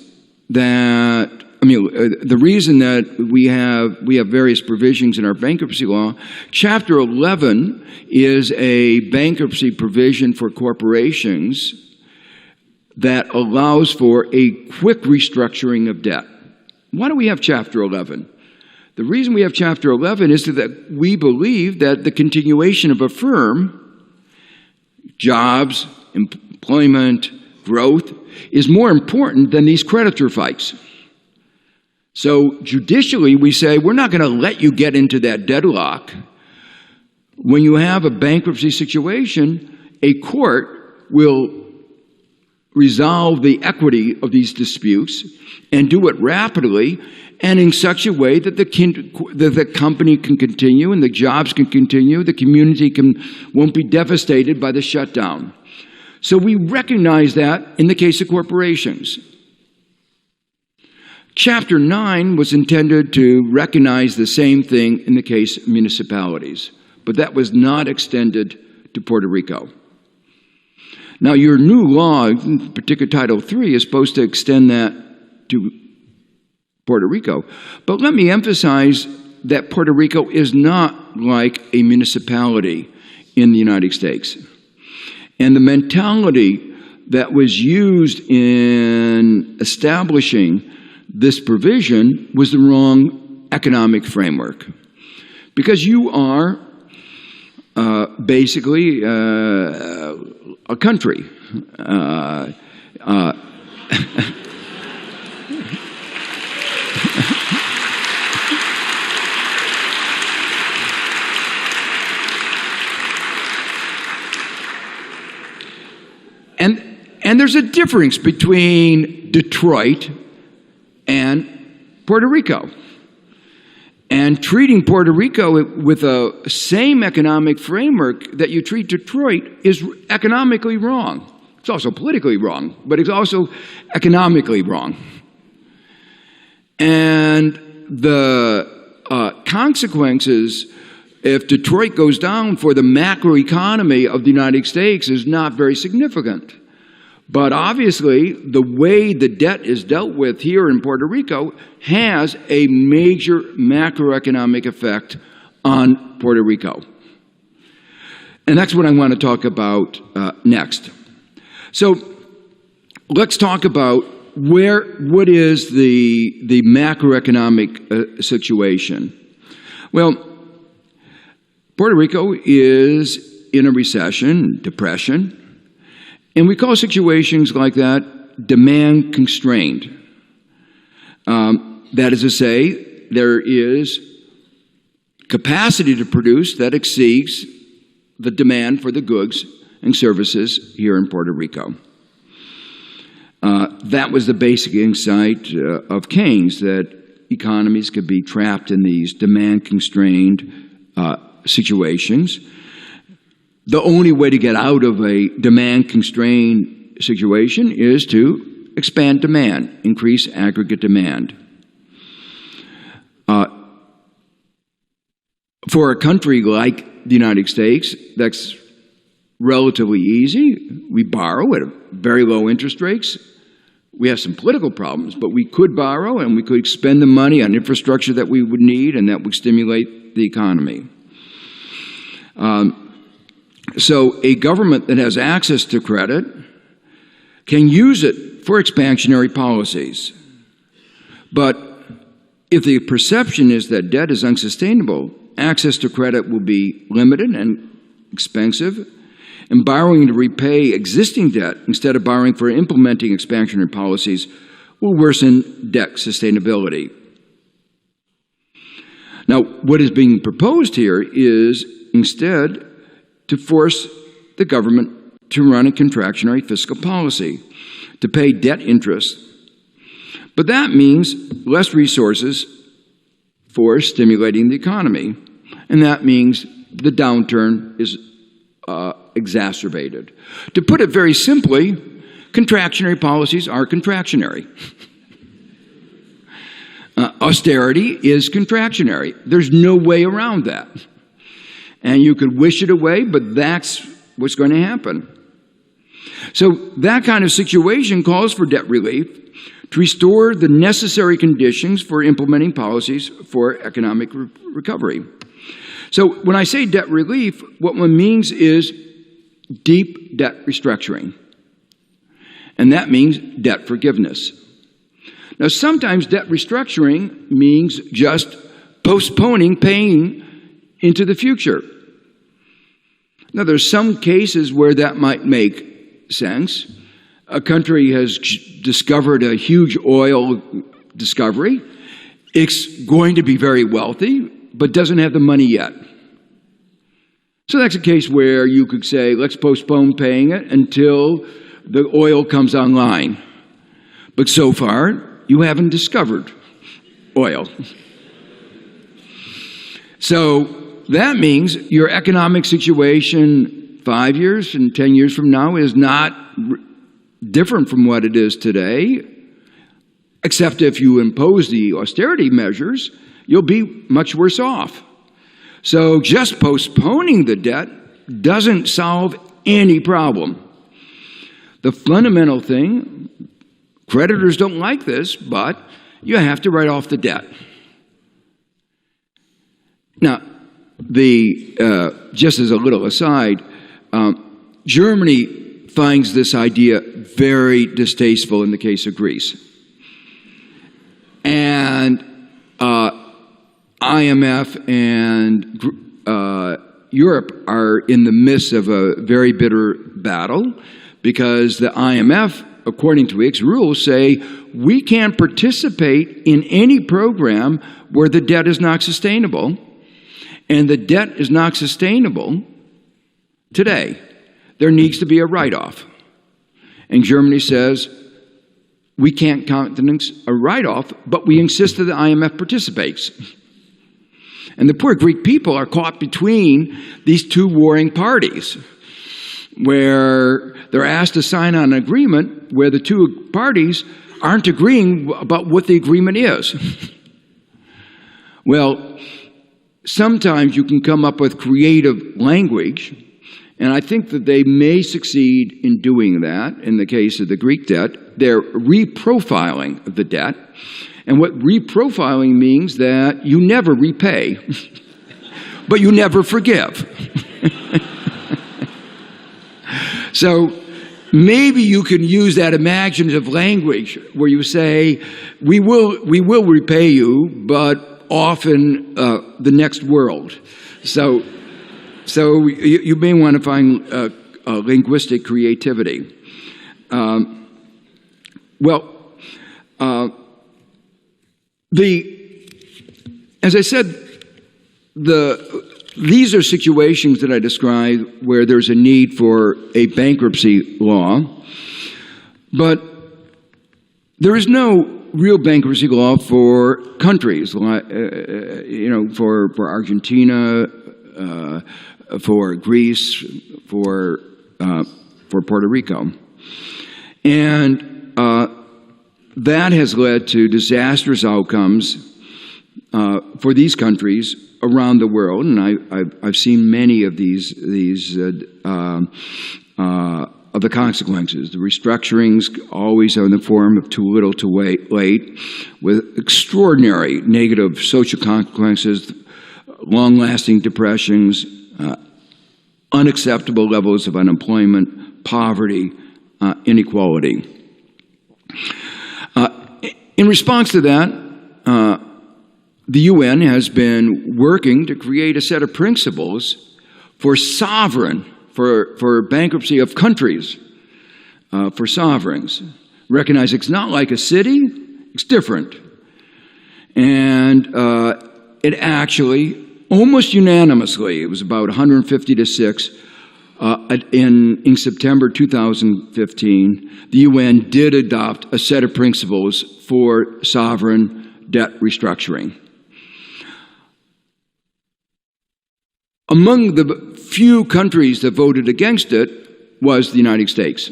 that, the reason that we have various provisions in our bankruptcy law, Chapter 11 is a bankruptcy provision for corporations that allows for a quick restructuring of debt. Why do we have Chapter 11? The reason we have Chapter 11 is that we believe that the continuation of a firm, jobs, employment, growth, is more important than these creditor fights. So judicially, we say, we're not going to let you get into that deadlock. When you have a bankruptcy situation, a court will resolve the equity of these disputes and do it rapidly and in such a way that the company can continue and the jobs can continue, the community won't be devastated by the shutdown. So we recognize that in the case of corporations. Chapter 9 was intended to recognize the same thing in the case of municipalities, but that was not extended to Puerto Rico. Now, your new law, in particular Title III, is supposed to extend that to Puerto Rico. But let me emphasize that Puerto Rico is not like a municipality in the United States. And the mentality that was used in establishing this provision was the wrong economic framework. Because you are basically a country. And there's a difference between Detroit and Puerto Rico. And treating Puerto Rico with the same economic framework that you treat Detroit is economically wrong. It's also politically wrong, but it's also economically wrong. And the consequences, if Detroit goes down for the macroeconomy of the United States, is not very significant. But obviously, the way the debt is dealt with here in Puerto Rico has a major macroeconomic effect on Puerto Rico. And that's what I want to talk about next. So let's talk about what is the macroeconomic situation. Well, Puerto Rico is in a recession, depression, and we call situations like that demand constrained. That is to say, there is capacity to produce that exceeds the demand for the goods and services here in Puerto Rico. That was the basic insight of Keynes, that economies could be trapped in these demand-constrained situations. The only way to get out of a demand-constrained situation is to expand demand, increase aggregate demand. For a country like the United States, that's relatively easy. We borrow at very low interest rates. We have some political problems, but we could borrow and we could spend the money on infrastructure that we would need and that would stimulate the economy. So a government that has access to credit can use it for expansionary policies. But if the perception is that debt is unsustainable, access to credit will be limited and expensive, and borrowing to repay existing debt instead of borrowing for implementing expansionary policies will worsen debt sustainability. Now, what is being proposed here is instead to force the government to run a contractionary fiscal policy, to pay debt interest. But that means less resources for stimulating the economy, and that means the downturn is exacerbated. To put it very simply, contractionary policies are contractionary. Austerity is contractionary. There's no way around that. And you could wish it away, but that's what's going to happen. So that kind of situation calls for debt relief to restore the necessary conditions for implementing policies for economic recovery. So when I say debt relief, what one means is deep debt restructuring. And that means debt forgiveness. Now, sometimes debt restructuring means just postponing paying into the future. Now, there's some cases where that might make sense. A country has discovered a huge oil discovery. It's going to be very wealthy, but doesn't have the money yet. So that's a case where you could say, let's postpone paying it until the oil comes online. But so far, you haven't discovered oil. So that means your economic situation 5 years and 10 years from now is not different from what it is today, except if you impose the austerity measures, you'll be much worse off. So just postponing the debt doesn't solve any problem. The fundamental thing, creditors don't like this, but you have to write off the debt. Now, just as a little aside, Germany finds this idea very distasteful in the case of Greece. And IMF and Europe are in the midst of a very bitter battle because the IMF, according to its rules, say we can't participate in any program where the debt is not sustainable, and the debt is not sustainable today. There needs to be a write-off. And Germany says, we can't countenance a write-off, but we insist that the IMF participates. And the poor Greek people are caught between these two warring parties, where they're asked to sign on an agreement where the two parties aren't agreeing about what the agreement is. Well, sometimes you can come up with creative language, and I think that they may succeed in doing that. In the case of the Greek debt, they're reprofiling the debt. And what reprofiling means that you never repay, but you never forgive. So maybe you can use that imaginative language where you say, we will repay you, but off in the next world. So So you may want to find linguistic creativity. As I said, these are situations that I described where there's a need for a bankruptcy law, but there is no real bankruptcy law for countries, for Argentina, for Greece, for Puerto Rico. And that has led to disastrous outcomes for these countries around the world, and I've seen many of these of the consequences. The restructurings always are in the form of too little, too late, with extraordinary negative social consequences, long-lasting depressions, unacceptable levels of unemployment, poverty, inequality. In response to that, the UN has been working to create a set of principles for bankruptcy of countries, for sovereigns. Recognize it's not like a city, it's different. And it actually, almost unanimously, it was about 150 to 6, in September 2015, the UN did adopt a set of principles for sovereign debt restructuring. Among the few countries that voted against it was the United States.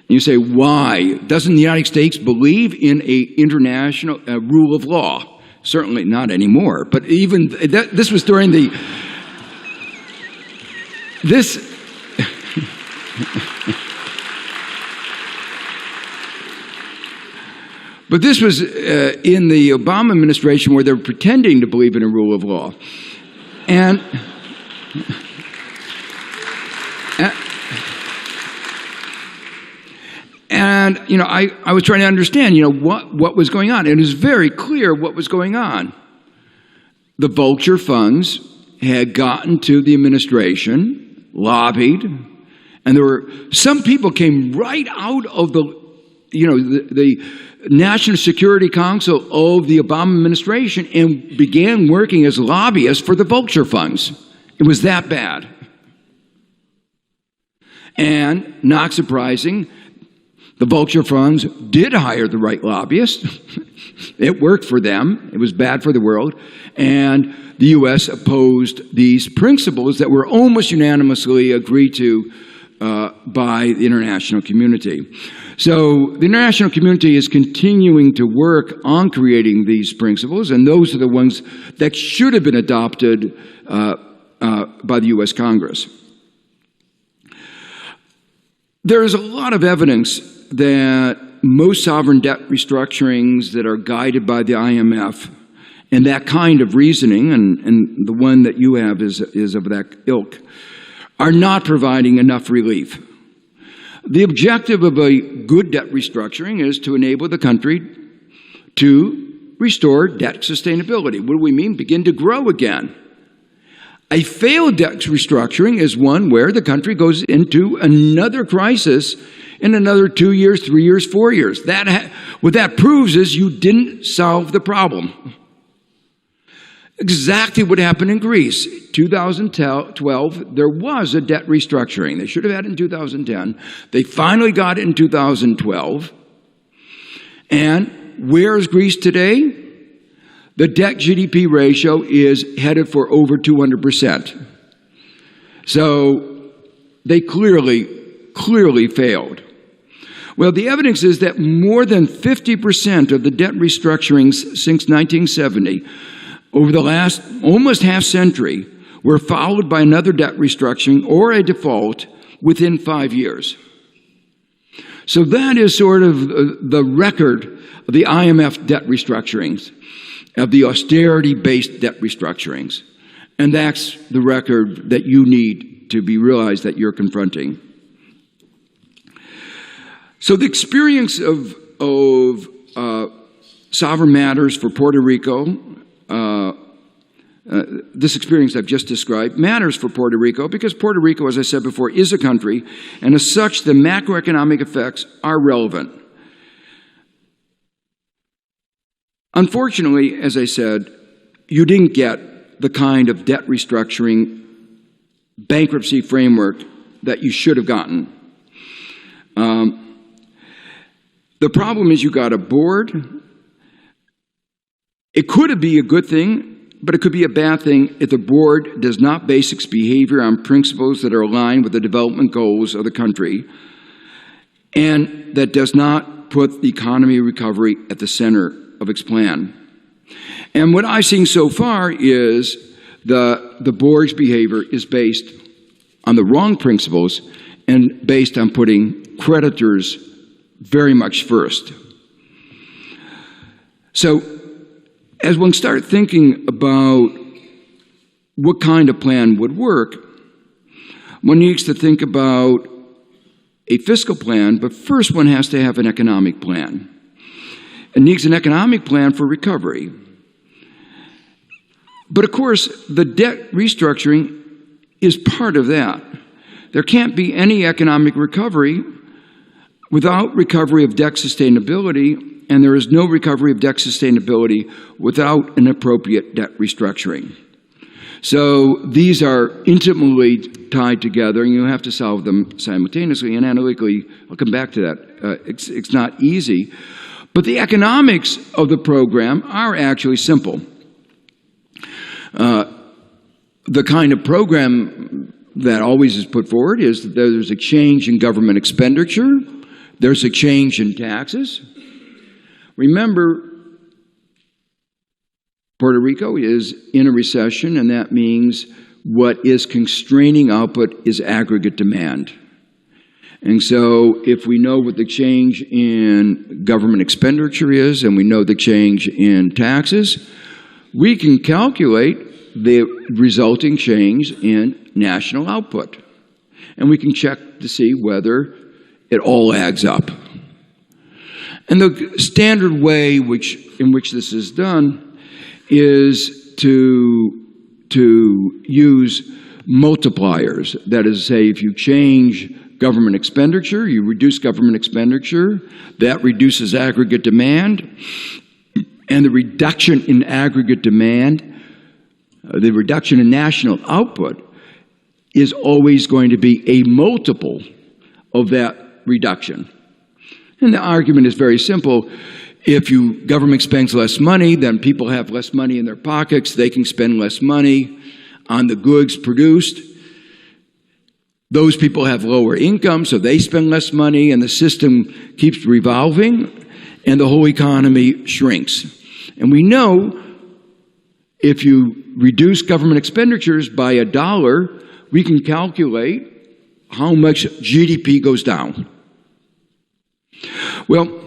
You say, why? Doesn't the United States believe in an international rule of law? Certainly not anymore. But even this was during the... But this was in the Obama administration where they were pretending to believe in a rule of law. And I was trying to understand, what was going on. It was very clear what was going on. The vulture funds had gotten to the administration, lobbied, and there were some people came right out of the National Security Council of the Obama administration and began working as lobbyists for the vulture funds. It was that bad. And, not surprising, the vulture funds did hire the right lobbyists. It worked for them. It was bad for the world. And the U.S. opposed these principles that were almost unanimously agreed to by the international community. So the international community is continuing to work on creating these principles, and those are the ones that should have been adopted by the U.S. Congress. There is a lot of evidence that most sovereign debt restructurings that are guided by the IMF and that kind of reasoning, and the one that you have is of that ilk, are not providing enough relief. The objective of a good debt restructuring is to enable the country to restore debt sustainability. What do we mean? Begin to grow again. A failed debt restructuring is one where the country goes into another crisis in another 2 years, 3 years, 4 years. What that proves is you didn't solve the problem. Exactly what happened in Greece. 2012, there was a debt restructuring. They should have had it in 2010. They finally got it in 2012. And where is Greece today? The debt GDP ratio is headed for over 200%. So they clearly failed. Well, the evidence is that more than 50% of the debt restructurings since 1970 over the last almost half century were followed by another debt restructuring or a default within 5 years. So that is sort of the record of the IMF debt restructurings, of the austerity-based debt restructurings. And that's the record that you need to be realized that you're confronting. So the experience of sovereign matters for Puerto Rico, This experience I've just described matters for Puerto Rico because Puerto Rico, as I said before, is a country, and as such, the macroeconomic effects are relevant. Unfortunately, as I said, you didn't get the kind of debt restructuring bankruptcy framework that you should have gotten. The problem is you got a board. It could be a good thing, but it could be a bad thing if the board does not base its behavior on principles that are aligned with the development goals of the country and that does not put the economy recovery at the center of its plan. And what I've seen so far is the board's behavior is based on the wrong principles and based on putting creditors very much first. So, as one started thinking about what kind of plan would work, one needs to think about a fiscal plan, but first one has to have an economic plan. It needs an economic plan for recovery. But of course, the debt restructuring is part of that. There can't be any economic recovery without recovery of debt sustainability, and there is no recovery of debt sustainability without an appropriate debt restructuring. So these are intimately tied together, and you have to solve them simultaneously and analytically. I'll come back to that. It's not easy. But the economics of the program are actually simple. The kind of program that always is put forward is that there's a change in government expenditure, there's a change in taxes. Remember, Puerto Rico is in a recession, and that means what is constraining output is aggregate demand. And so if we know what the change in government expenditure is, and we know the change in taxes, we can calculate the resulting change in national output. And we can check to see whether it all adds up. And the standard way in which this is done is to use multipliers. That is to say, if you change government expenditure, you reduce government expenditure, that reduces aggregate demand, and the reduction in aggregate demand, the reduction in national output is always going to be a multiple of that reduction. And the argument is very simple. If government spends less money, then people have less money in their pockets. They can spend less money on the goods produced. Those people have lower income, so they spend less money, and the system keeps revolving, and the whole economy shrinks. And we know if you reduce government expenditures by $1, we can calculate how much GDP goes down. Well,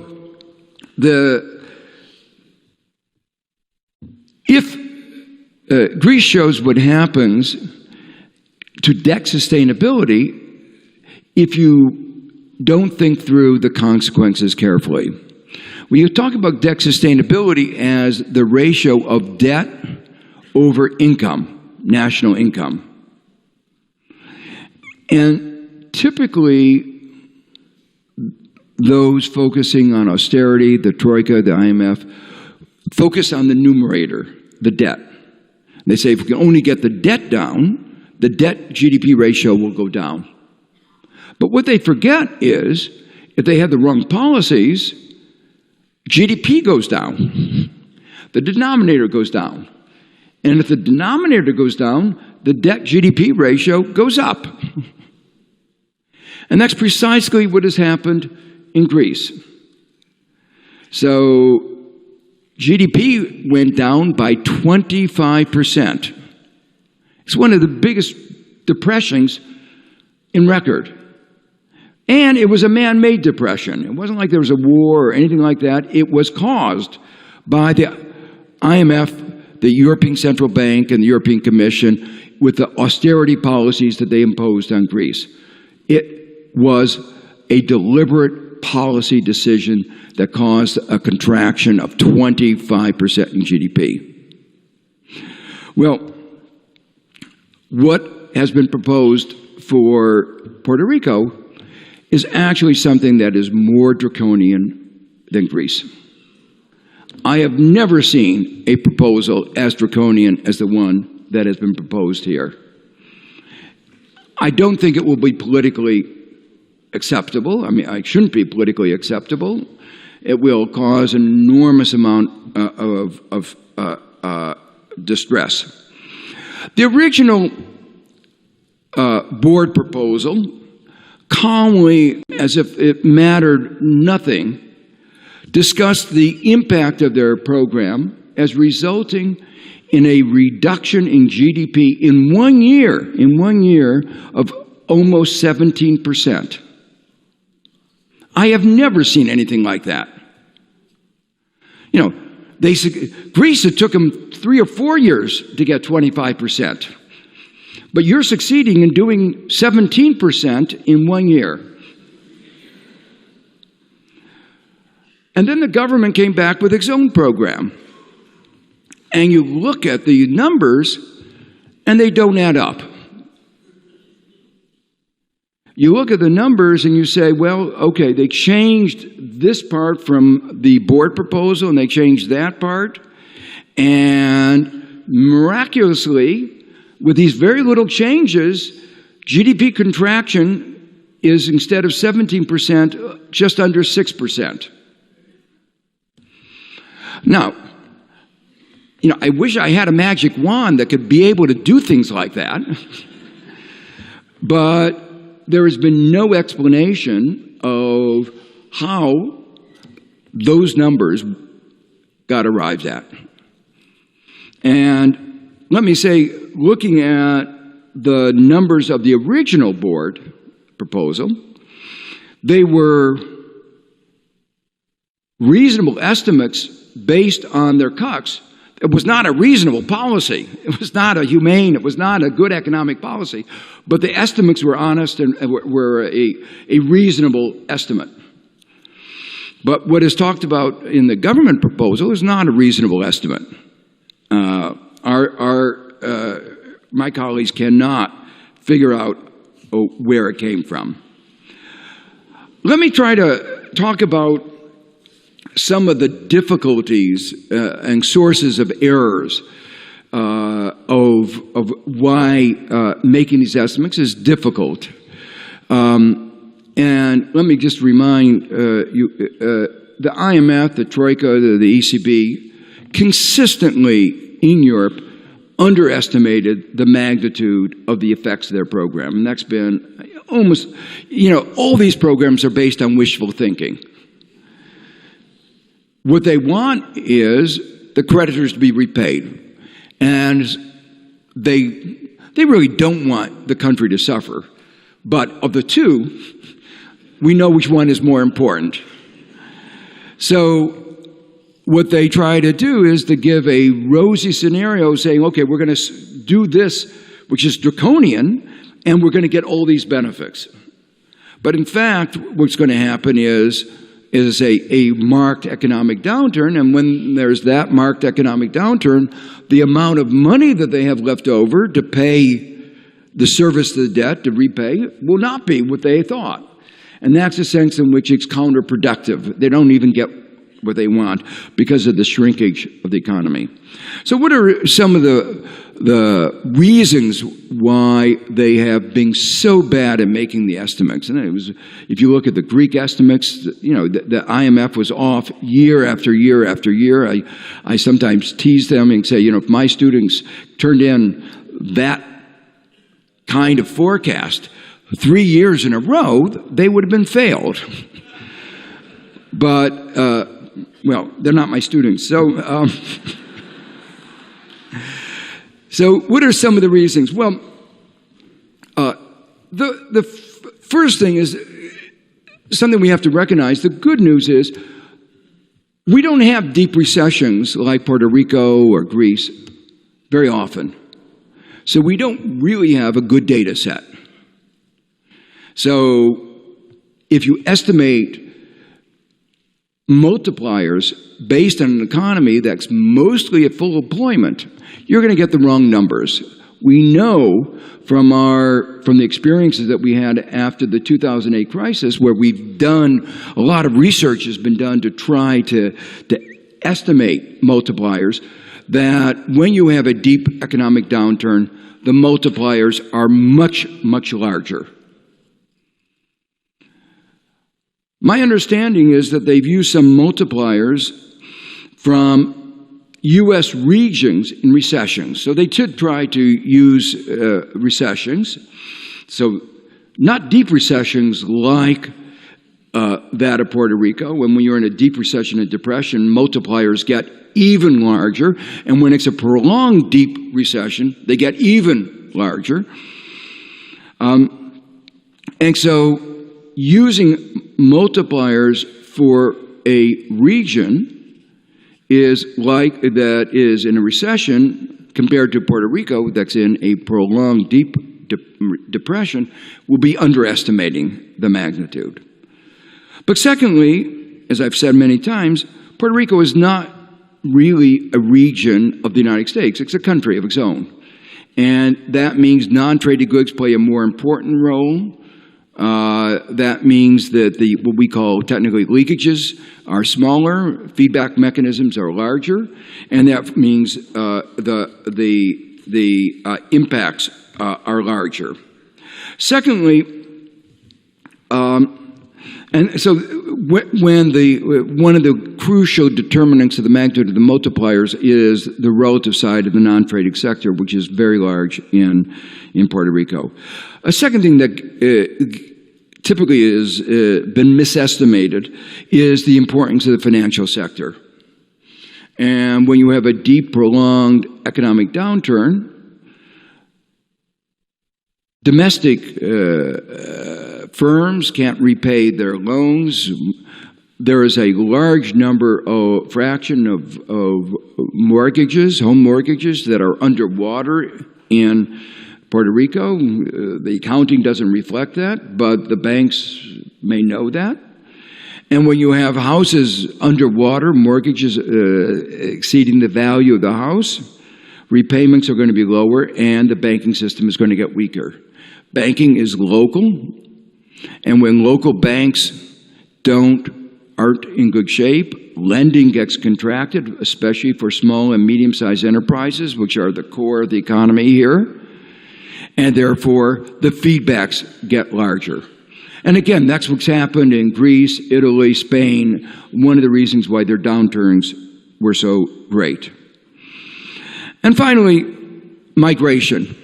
if Greece shows what happens to debt sustainability if you don't think through the consequences carefully. When you talk about debt sustainability as the ratio of debt over income, national income. And typically, those focusing on austerity, the Troika, the IMF, focus on the numerator, the debt. They say if we can only get the debt down, the debt-GDP ratio will go down. But what they forget is, if they have the wrong policies, GDP goes down. The denominator goes down. And if the denominator goes down, the debt-GDP ratio goes up. And that's precisely what has happened in Greece. So GDP went down by 25%. It's one of the biggest depressions in record. And it was a man-made depression. It wasn't like there was a war or anything like that. It was caused by the IMF, the European Central Bank, and the European Commission with the austerity policies that they imposed on Greece. It was a deliberate policy decision that caused a contraction of 25% in GDP. Well, what has been proposed for Puerto Rico is actually something that is more draconian than Greece. I have never seen a proposal as draconian as the one that has been proposed here. I don't think it will be politically acceptable. I mean, it shouldn't be politically acceptable. It will cause an enormous amount of distress. The original board proposal, calmly, as if it mattered nothing, discussed the impact of their program as resulting in a reduction in GDP in 1 year of almost 17%. I have never seen anything like that. You know, Greece, it took them 3 or 4 years to get 25%. But you're succeeding in doing 17% in 1 year. And then the government came back with its own program. And you look at the numbers, and they don't add up. You look at the numbers and you say, well, okay, they changed this part from the board proposal, and they changed that part. And miraculously, with these very little changes, GDP contraction is, instead of 17%, just under 6%. Now, you know, I wish I had a magic wand that could be able to do things like that. But there has been no explanation of how those numbers got arrived at. And let me say, looking at the numbers of the original board proposal, they were reasonable estimates based on their cuts. It was not a reasonable policy. It was not a humane, it was not a good economic policy. But the estimates were honest and were a reasonable estimate. But what is talked about in the government proposal is not a reasonable estimate. My colleagues cannot figure out where it came from. Let me try to talk about some of the difficulties and sources of errors of why making these estimates is difficult. And let me just remind you, the IMF, the Troika, the ECB, consistently in Europe underestimated the magnitude of the effects of their program. And that's been almost, you know, all these programs are based on wishful thinking. What they want is the creditors to be repaid. And they really don't want the country to suffer. But of the two, we know which one is more important. So what they try to do is to give a rosy scenario saying, okay, we're going to do this, which is draconian, and we're going to get all these benefits. But in fact, what's going to happen is a marked economic downturn, and when there's that marked economic downturn, the amount of money that they have left over to pay the service of the debt, to repay, will not be what they thought. And that's the sense in which it's counterproductive. They don't even get what they want because of the shrinkage of the economy. So what are some of the reasons why they have been so bad at making the estimates? And it was, if you look at the Greek estimates, you know, the IMF was off year after year after year. I sometimes tease them and say, you know, if my students turned in that kind of forecast 3 years in a row, they would have been failed. But, well, they're not my students. So, so what are some of the reasons? Well, the first thing is something we have to recognize. The good news is we don't have deep recessions like Puerto Rico or Greece very often. So we don't really have a good data set. So if you estimate multipliers based on an economy that's mostly at full employment, you're going to get the wrong numbers. We know from the experiences that we had after the 2008 crisis, where we've done, a lot of research has been done to try to estimate multipliers, that when you have a deep economic downturn, the multipliers are much, much larger. My understanding is that they've used some multipliers from U.S. regions in recessions. So they did try to use recessions. So not deep recessions like that of Puerto Rico. When you're in a deep recession and depression, multipliers get even larger. And when it's a prolonged deep recession, they get even larger. And so using multipliers for a region is like that is in a recession compared to Puerto Rico that's in a prolonged deep depression, will be underestimating the magnitude. But secondly, as I've said many times, Puerto Rico is not really a region of the United States. It's a country of its own. And that means non-traded goods play a more important role. That means that what we call technically leakages are smaller, feedback mechanisms are larger, and that means the impacts are larger. Secondly, and so when one of the crucial determinants of the magnitude of the multipliers is the relative side of the non-traded sector, which is very large in Puerto Rico. A second thing that typically has been misestimated is the importance of the financial sector. And when you have a deep, prolonged economic downturn, domestic firms can't repay their loans. There is a large fraction of mortgages, home mortgages, that are underwater in Puerto Rico. The accounting doesn't reflect that, but the banks may know that. And when you have houses underwater, mortgages exceeding the value of the house, repayments are going to be lower and the banking system is going to get weaker. Banking is local, and when local banks aren't in good shape, lending gets contracted, especially for small and medium-sized enterprises, which are the core of the economy here. And therefore, the feedbacks get larger. And again, that's what's happened in Greece, Italy, Spain, one of the reasons why their downturns were so great. And finally, migration.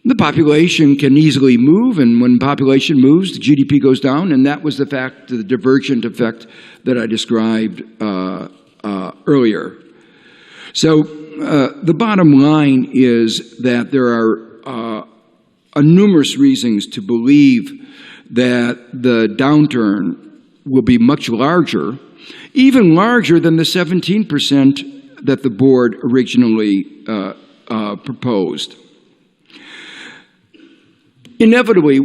The population can easily move, and when population moves, the GDP goes down, and that was the divergent effect that I described earlier. So the bottom line is that there are numerous reasons to believe that the downturn will be much larger, even larger than the 17% that the board originally proposed. Inevitably,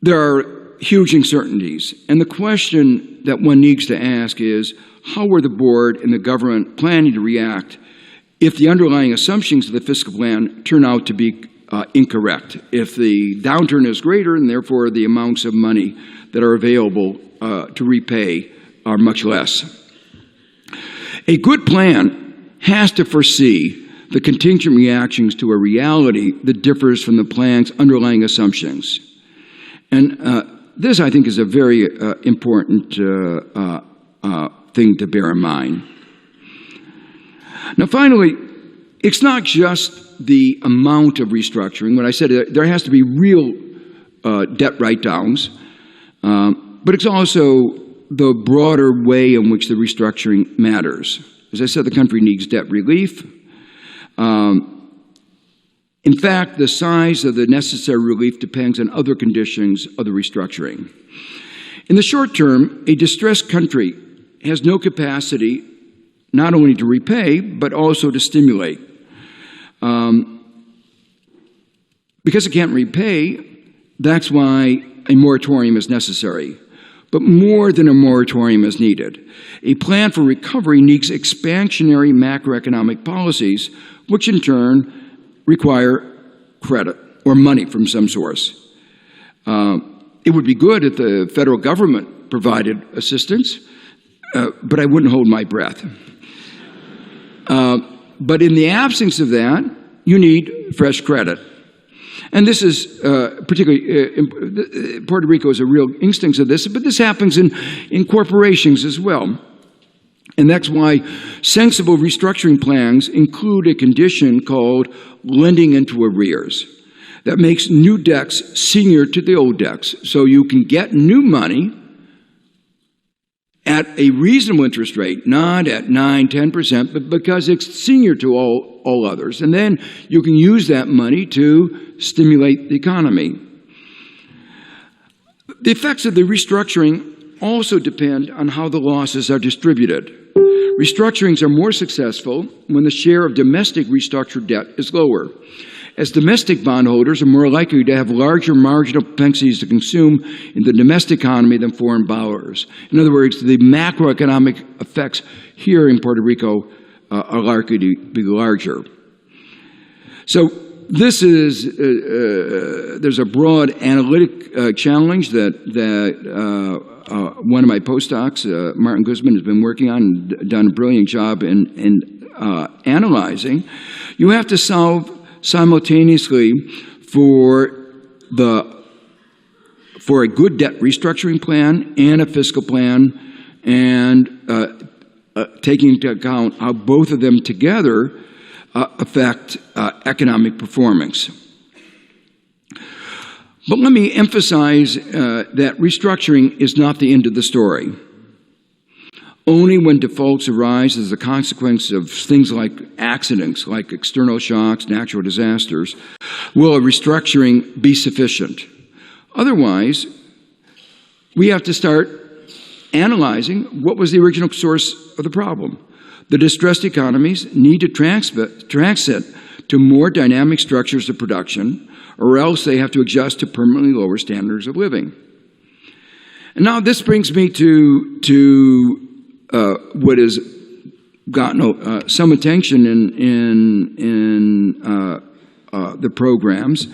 there are huge uncertainties, and the question that one needs to ask is, how are the board and the government planning to react if the underlying assumptions of the fiscal plan turn out to be incorrect, if the downturn is greater and therefore the amounts of money that are available to repay are much less? A good plan has to foresee the contingent reactions to a reality that differs from the plan's underlying assumptions. And this, I think, is a very important thing to bear in mind. Now, finally, it's not just the amount of restructuring. When I said there has to be real debt write-downs, but it's also the broader way in which the restructuring matters. As I said, the country needs debt relief. In fact, the size of the necessary relief depends on other conditions of the restructuring. In the short term, a distressed country has no capacity not only to repay, but also to stimulate. Because it can't repay, that's why a moratorium is necessary. But more than a moratorium is needed. A plan for recovery needs expansionary macroeconomic policies which in turn require credit or money from some source. It would be good if the federal government provided assistance, but I wouldn't hold my breath. But in the absence of that, you need fresh credit. And this is particularly, Puerto Rico is a real instance of this, but this happens in corporations as well. And that's why sensible restructuring plans include a condition called lending into arrears that makes new debts senior to the old debts. So you can get new money at a reasonable interest rate, not at 9, 10%, but because it's senior to all others. And then you can use that money to stimulate the economy. The effects of the restructuring also depend on how the losses are distributed. Restructurings are more successful when the share of domestic restructured debt is lower, as domestic bondholders are more likely to have larger marginal propensities to consume in the domestic economy than foreign borrowers. In other words, the macroeconomic effects here in Puerto Rico are likely to be larger. So this is, there's a broad analytic challenge that one of my postdocs, Martin Guzman, has been working on and done a brilliant job in analyzing. You have to solve simultaneously for a good debt restructuring plan and a fiscal plan, and taking into account how both of them together affect economic performance. But let me emphasize that restructuring is not the end of the story. Only when defaults arise as a consequence of things like accidents, like external shocks, natural disasters, will a restructuring be sufficient. Otherwise, we have to start analyzing what was the original source of the problem. The distressed economies need to transit to more dynamic structures of production, or else they have to adjust to permanently lower standards of living. And now this brings me to what has gotten some attention in the programs,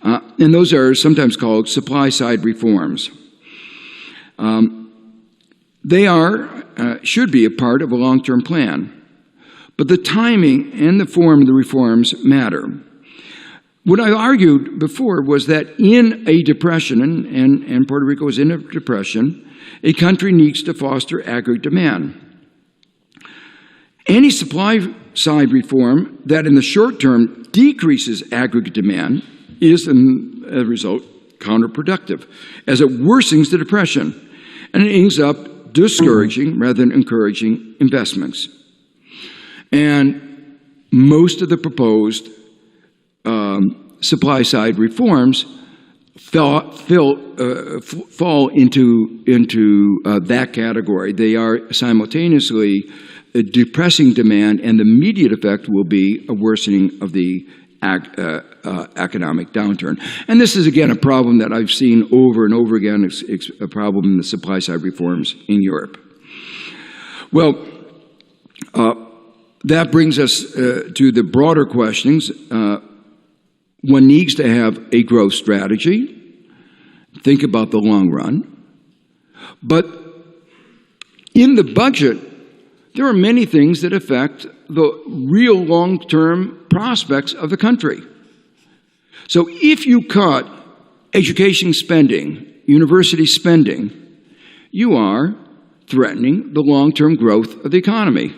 and those are sometimes called supply-side reforms. They should be a part of a long-term plan, but the timing and the form of the reforms matter. What I argued before was that in a depression, and Puerto Rico is in a depression, a country needs to foster aggregate demand. Any supply-side reform that in the short term decreases aggregate demand is, as a result, counterproductive, as it worsens the depression, and it ends up discouraging rather than encouraging investments. And most of the proposed supply-side reforms fall into that category. They are simultaneously depressing demand, and the immediate effect will be a worsening of the economic downturn. And this is, again, a problem that I've seen over and over again. It's a problem in the supply-side reforms in Europe. Well, that brings us to the broader questions. One needs to have a growth strategy. Think about the long run. But in the budget, there are many things that affect the real long-term prospects of the country. So if you cut education spending, university spending, you are threatening the long-term growth of the economy.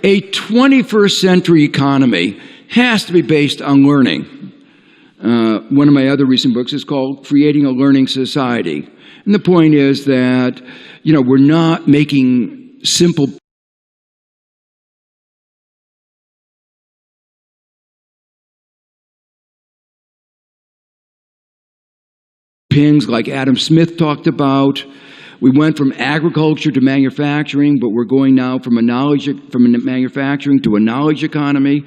A 21st century economy has to be based on learning. One of my other recent books is called Creating a Learning Society. And the point is that, we're not making simple pings like Adam Smith talked about. We went from agriculture to manufacturing, but we're going now from manufacturing to a knowledge economy.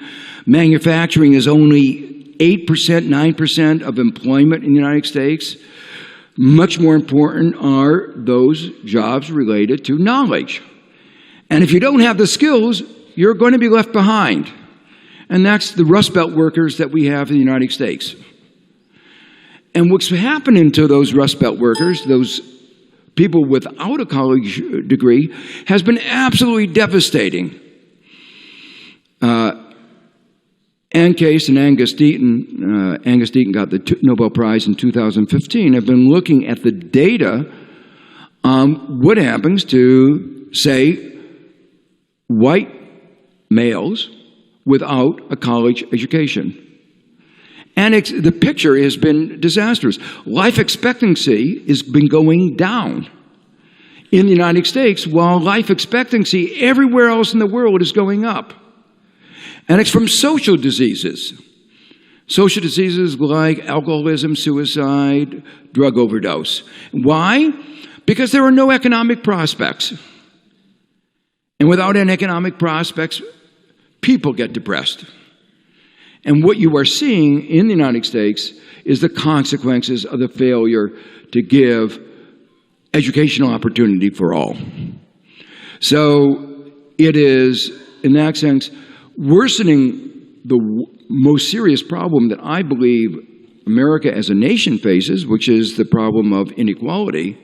Manufacturing is only 8%, 9% of employment in the United States. Much more important are those jobs related to knowledge. And if you don't have the skills, you're going to be left behind. And that's the Rust Belt workers that we have in the United States. And what's happening to those Rust Belt workers, those people without a college degree, has been absolutely devastating. Ann Case and Angus Deaton got the Nobel Prize in 2015, have been looking at the data on what happens to, say, white males without a college education. And the picture has been disastrous. Life expectancy has been going down in the United States, while life expectancy everywhere else in the world is going up. And it's from social diseases. Social diseases like alcoholism, suicide, drug overdose. Why? Because there are no economic prospects. And without any economic prospects, people get depressed. And what you are seeing in the United States is the consequences of the failure to give educational opportunity for all. So it is, in that sense, worsening the most serious problem that I believe America as a nation faces, which is the problem of inequality,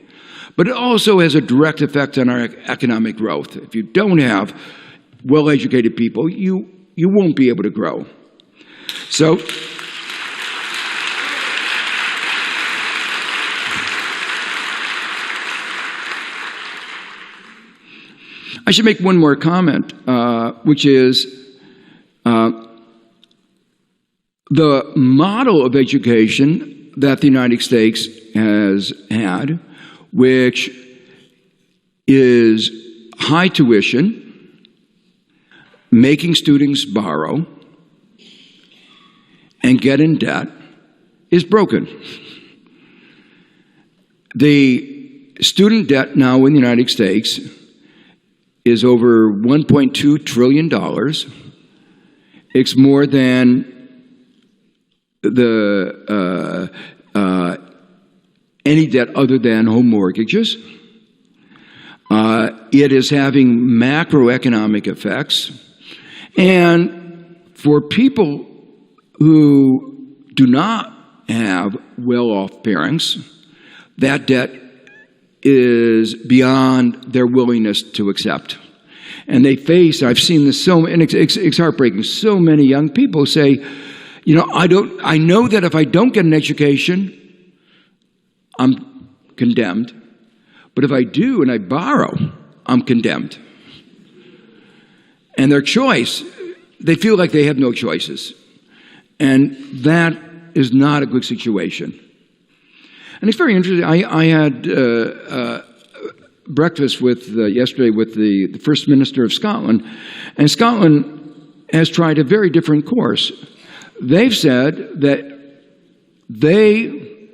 but it also has a direct effect on our economic growth. If you don't have well-educated people, you won't be able to grow. So, I should make one more comment, which is the model of education that the United States has had, which is high tuition, making students borrow, and get in debt, is broken. The student debt now in the United States is over $1.2 trillion. It's more than any debt other than home mortgages. It is having macroeconomic effects. And for people who do not have well-off parents, that debt is beyond their willingness to accept. And they face, I've seen this and it's heartbreaking, so many young people say, you know, I know that if I don't get an education, I'm condemned. But if I do and I borrow, I'm condemned. And their choice, they feel like they have no choices. And that is not a good situation. And it's very interesting. I had breakfast yesterday with the First Minister of Scotland, and Scotland has tried a very different course. They've said that they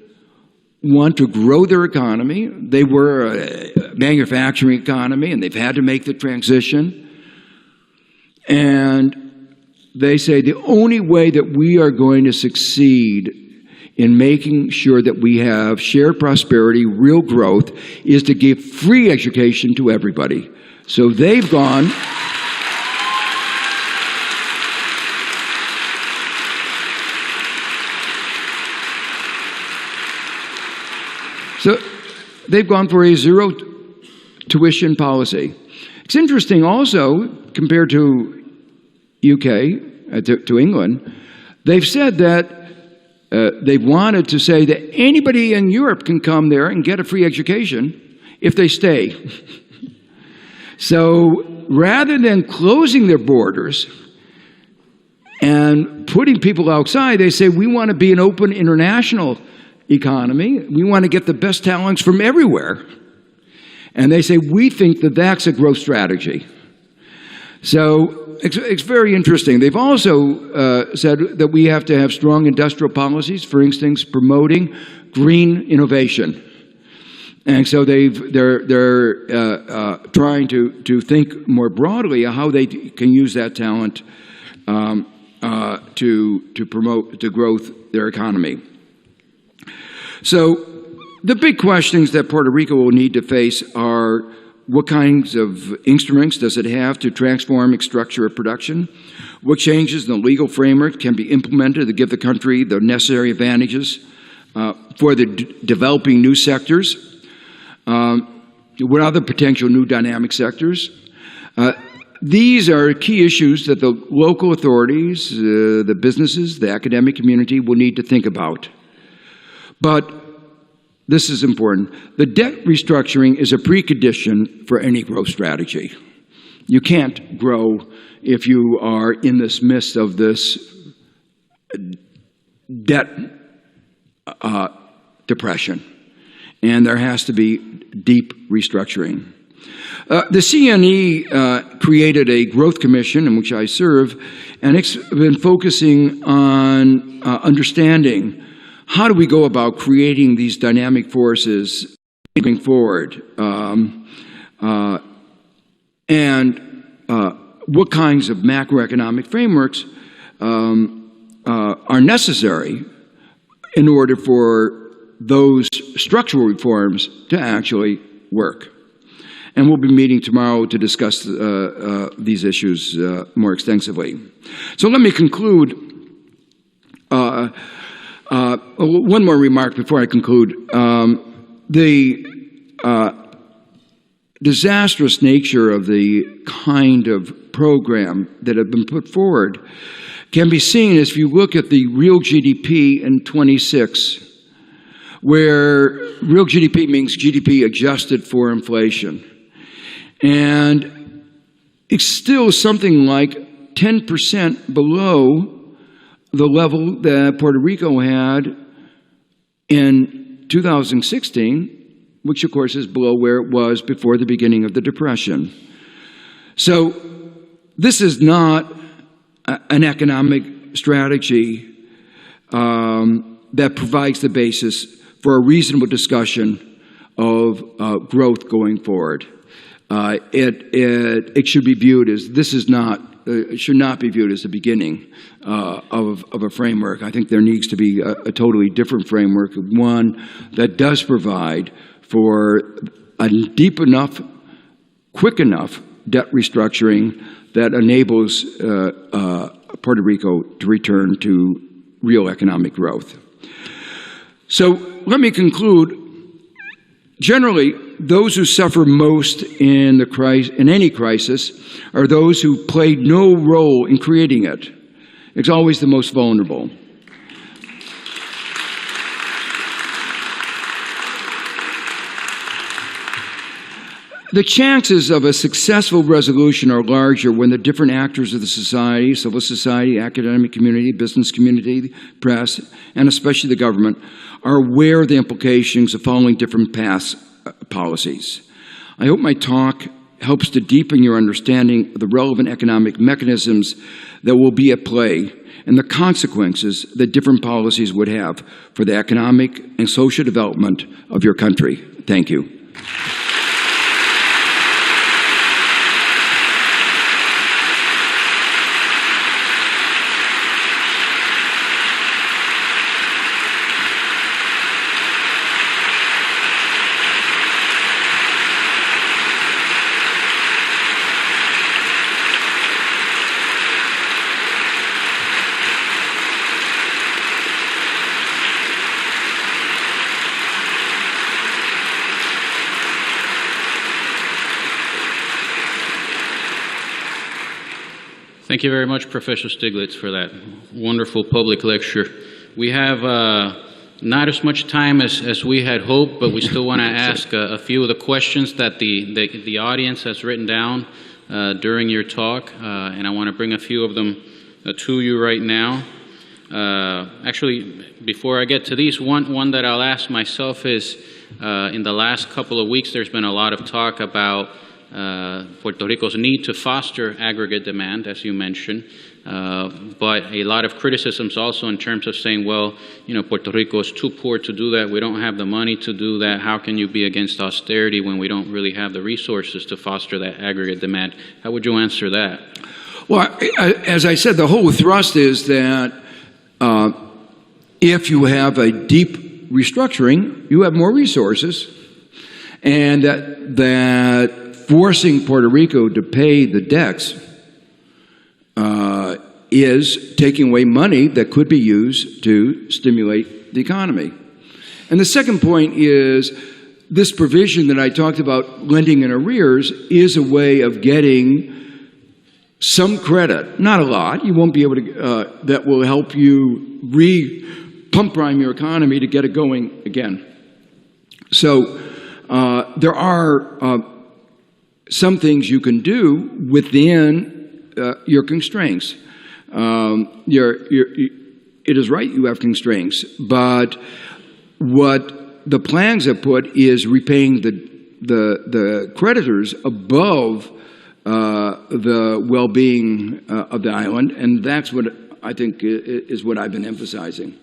want to grow their economy. They were a manufacturing economy, and they've had to make the transition. And they say the only way that we are going to succeed in making sure that we have shared prosperity, real growth, is to give free education to everybody. So they've gone... So they've gone for a zero tuition policy. It's interesting also, compared to UK, to England, they've said that they've wanted to say that anybody in Europe can come there and get a free education if they stay. So rather than closing their borders and putting people outside, they say we want to be an open international economy. We want to get the best talents from everywhere. And they say we think that that's a growth strategy. So it's very interesting. They've also said that we have to have strong industrial policies, for instance, promoting green innovation. And so they're trying to think more broadly how they can use that talent to promote the growth of their economy. So the big questions that Puerto Rico will need to face are: what kinds of instruments does it have to transform its structure of production? What changes in the legal framework can be implemented to give the country the necessary advantages for the developing new sectors? What other potential new dynamic sectors? These are key issues that the local authorities, the businesses, the academic community will need to think about. But this is important. The debt restructuring is a precondition for any growth strategy. You can't grow if you are in this midst of this debt depression. And there has to be deep restructuring. The CNE created a growth commission in which I serve, and it's been focusing on understanding how do we go about creating these dynamic forces moving forward, and what kinds of macroeconomic frameworks are necessary in order for those structural reforms to actually work. And we'll be meeting tomorrow to discuss these issues more extensively. So let me conclude. One more remark before I conclude. The disastrous nature of the kind of program that have been put forward can be seen as if you look at the real GDP in 26, where real GDP means GDP adjusted for inflation. And it's still something like 10% below the level that Puerto Rico had in 2016, which of course is below where it was before the beginning of the Depression. So this is not an economic strategy that provides the basis for a reasonable discussion of growth going forward. It should be viewed as it should not be viewed as the beginning of a framework. I think there needs to be a totally different framework, one that does provide for a deep enough, quick enough debt restructuring that enables Puerto Rico to return to real economic growth. So let me conclude. Generally, those who suffer most in any crisis are those who played no role in creating it. It's always the most vulnerable. The chances of a successful resolution are larger when the different actors of the society, civil society, academic community, business community, press, and especially the government, are aware of the implications of following different paths, policies. I hope my talk helps to deepen your understanding of the relevant economic mechanisms that will be at play and the consequences that different policies would have for the economic and social development of your country. Thank you. Thank you very much, Professor Stiglitz, for that wonderful public lecture. We have not as much time as we had hoped, but we still want to ask a few of the questions that the audience has written down during your talk, and I want to bring a few of them to you right now. Actually, before I get to these, one that I'll ask myself is, in the last couple of weeks, there's been a lot of talk about Puerto Rico's need to foster aggregate demand, as you mentioned, but a lot of criticisms also in terms of saying, well, you know, Puerto Rico is too poor to do that. We don't have the money to do that. How can you be against austerity when we don't really have the resources to foster that aggregate demand? How would you answer that? Well, as I said, the whole thrust is that if you have a deep restructuring, you have more resources, and that forcing Puerto Rico to pay the debts is taking away money that could be used to stimulate the economy. And the second point is this provision that I talked about, lending in arrears, is a way of getting some credit, not a lot. You won't be able to, that will help you pump prime your economy to get it going again. So there are some things you can do within your constraints. It is right you have constraints, but what the plans have put is repaying the creditors above the well-being of the island, and that's what I think is what I've been emphasizing.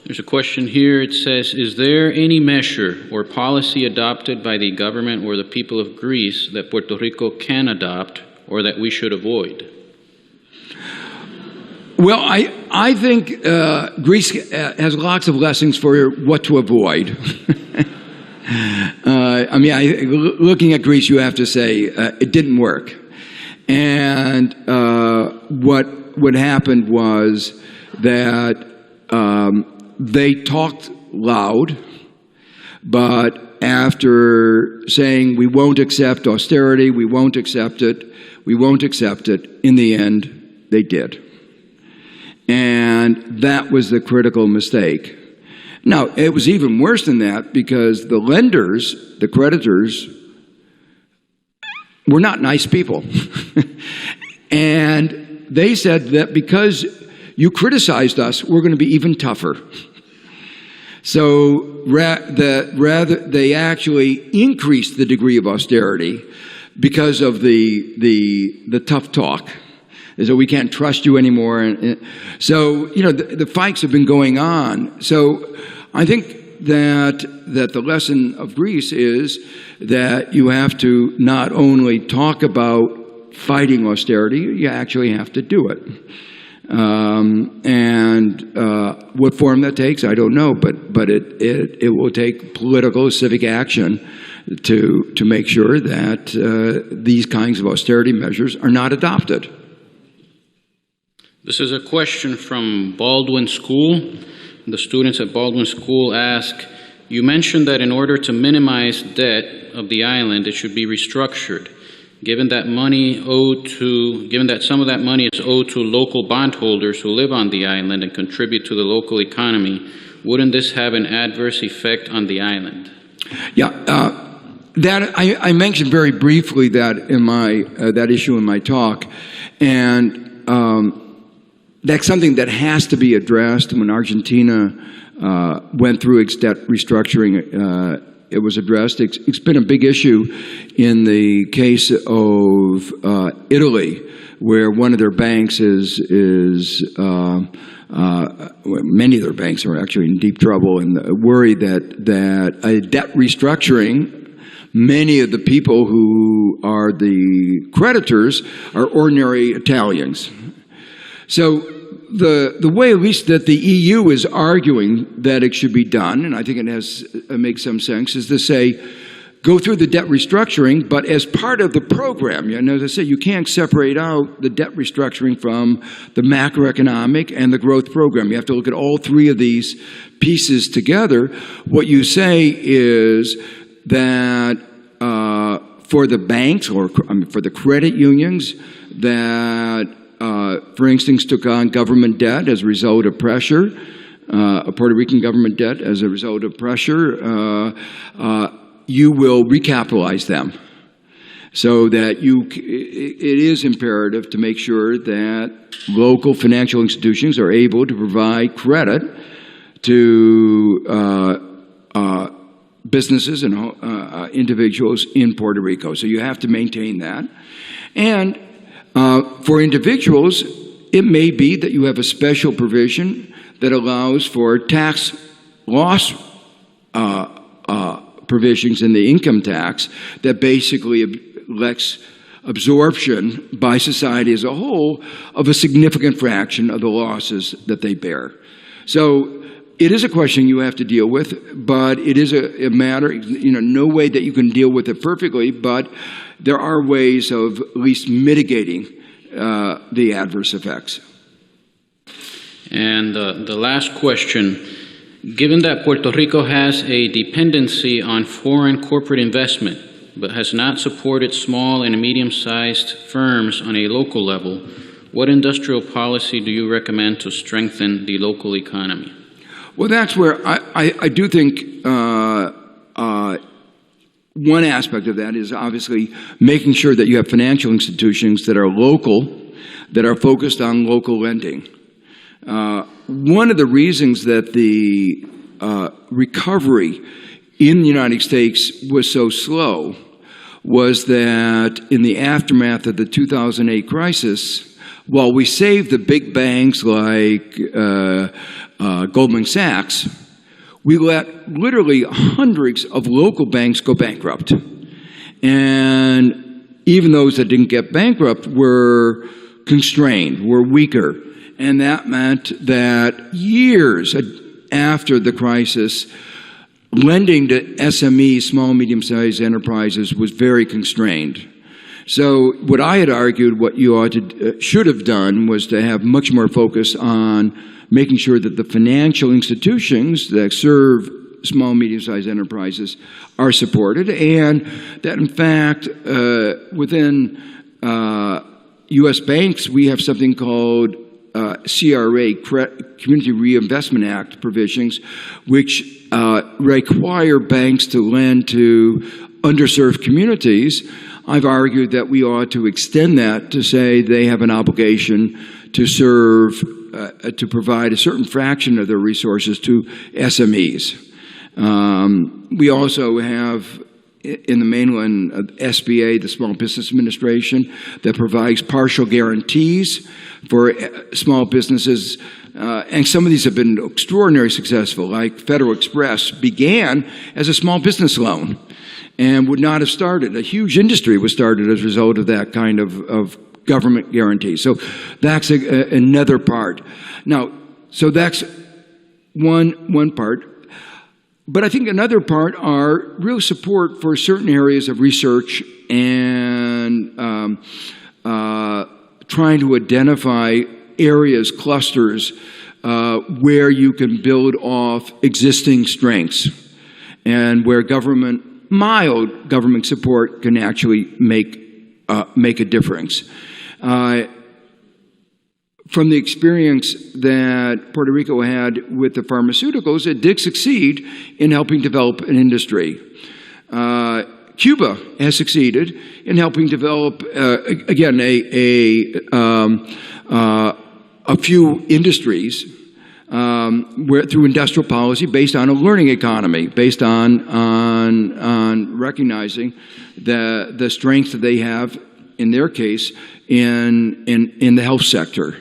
There's a question here. It says, is there any measure or policy adopted by the government or the people of Greece that Puerto Rico can adopt or that we should avoid? Well, I think Greece has lots of lessons for what to avoid. I mean, looking at Greece, you have to say it didn't work. And what happened was that they talked loud, but after saying we won't accept austerity, we won't accept it, in the end, they did. And that was the critical mistake. Now, it was even worse than that because the lenders, the creditors, were not nice people. And they said that because you criticized us, we're going to be even tougher. So they actually increased the degree of austerity because of the tough talk. So we can't trust you anymore. So, you know, the fights have been going on. So I think that the lesson of Greece is that you have to not only talk about fighting austerity, you actually have to do it. What form that takes, I don't know, but it will take political, civic action to make sure that these kinds of austerity measures are not adopted. This is a question from Baldwin School. The students at Baldwin School ask, you mentioned that in order to minimize debt of the island, it should be restructured. Given that some of that money is owed to local bondholders who live on the island and contribute to the local economy, wouldn't this have an adverse effect on the island? Yeah, that I mentioned very briefly that in my that issue in my talk, and that's something that has to be addressed. When Argentina went through its debt restructuring, it was addressed. It's been a big issue in the case of Italy, where one of their banks many of their banks are actually in deep trouble and worry that a debt restructuring, many of the people who are the creditors are ordinary Italians. So the way, at least that the EU is arguing that it should be done, and I think it makes some sense, is to say, go through the debt restructuring, but as part of the program. And as I said, you can't separate out the debt restructuring from the macroeconomic and the growth program. You have to look at all three of these pieces together. What you say is that for the banks, or for the credit unions, that for instance, took on government debt as a result of pressure, a Puerto Rican government debt as a result of pressure, you will recapitalize them. So that it is imperative to make sure that local financial institutions are able to provide credit to businesses and individuals in Puerto Rico. So you have to maintain that. And for individuals, it may be that you have a special provision that allows for tax loss provisions in the income tax that basically lets absorption by society as a whole of a significant fraction of the losses that they bear. So it is a question you have to deal with, but it is a matter, no way that you can deal with it perfectly, but there are ways of at least mitigating the adverse effects. And the last question, given that Puerto Rico has a dependency on foreign corporate investment, but has not supported small and medium-sized firms on a local level, what industrial policy do you recommend to strengthen the local economy? Well, that's where I do think one aspect of that is obviously making sure that you have financial institutions that are local, that are focused on local lending. One of the reasons that the recovery in the United States was so slow was that in the aftermath of the 2008 crisis, while we saved the big banks like Goldman Sachs, we let literally hundreds of local banks go bankrupt. And even those that didn't get bankrupt were constrained, were weaker. And that meant that years after the crisis, lending to SMEs, small, medium-sized enterprises, was very constrained. So what I had argued, what you should have done, was to have much more focus on making sure that the financial institutions that serve small, medium-sized enterprises are supported, and that, in fact, within U.S. banks, we have something called CRA, Community Reinvestment Act provisions, which require banks to lend to underserved communities. I've argued that we ought to extend that to say they have an obligation to serve, to provide a certain fraction of their resources to SMEs. We also have in the mainland SBA, the Small Business Administration, that provides partial guarantees for small businesses. And some of these have been extraordinarily successful, like Federal Express began as a small business loan and would not have started. A huge industry was started as a result of that kind of government guarantee. So that's another part. Now, so that's one part. But I think another part are real support for certain areas of research and trying to identify areas, clusters, where you can build off existing strengths and where mild government support can actually make a difference. From the experience that Puerto Rico had with the pharmaceuticals, it did succeed in helping develop an industry. Cuba has succeeded in helping develop, again, a few industries through industrial policy based on a learning economy, based on recognizing the strength that they have, in their case, in the health sector.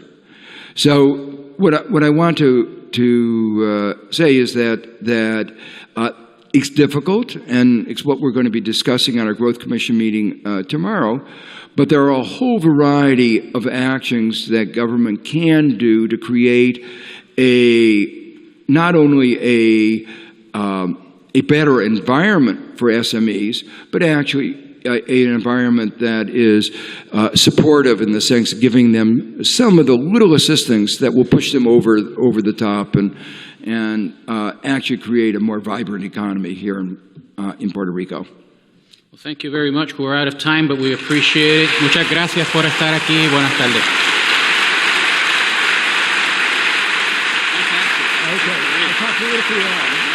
So what I want to say is that it's difficult, and it's what we're going to be discussing on our Growth Commission meeting tomorrow, but there are a whole variety of actions that government can do to create not only a better environment for SMEs, but actually an environment that is supportive in the sense of giving them some of the little assistance that will push them over the top and actually create a more vibrant economy here in Puerto Rico. Well, thank you very much. We're out of time, but we appreciate it. Muchas gracias por estar aquí. Buenas tardes. Okay. I'll talk to you later.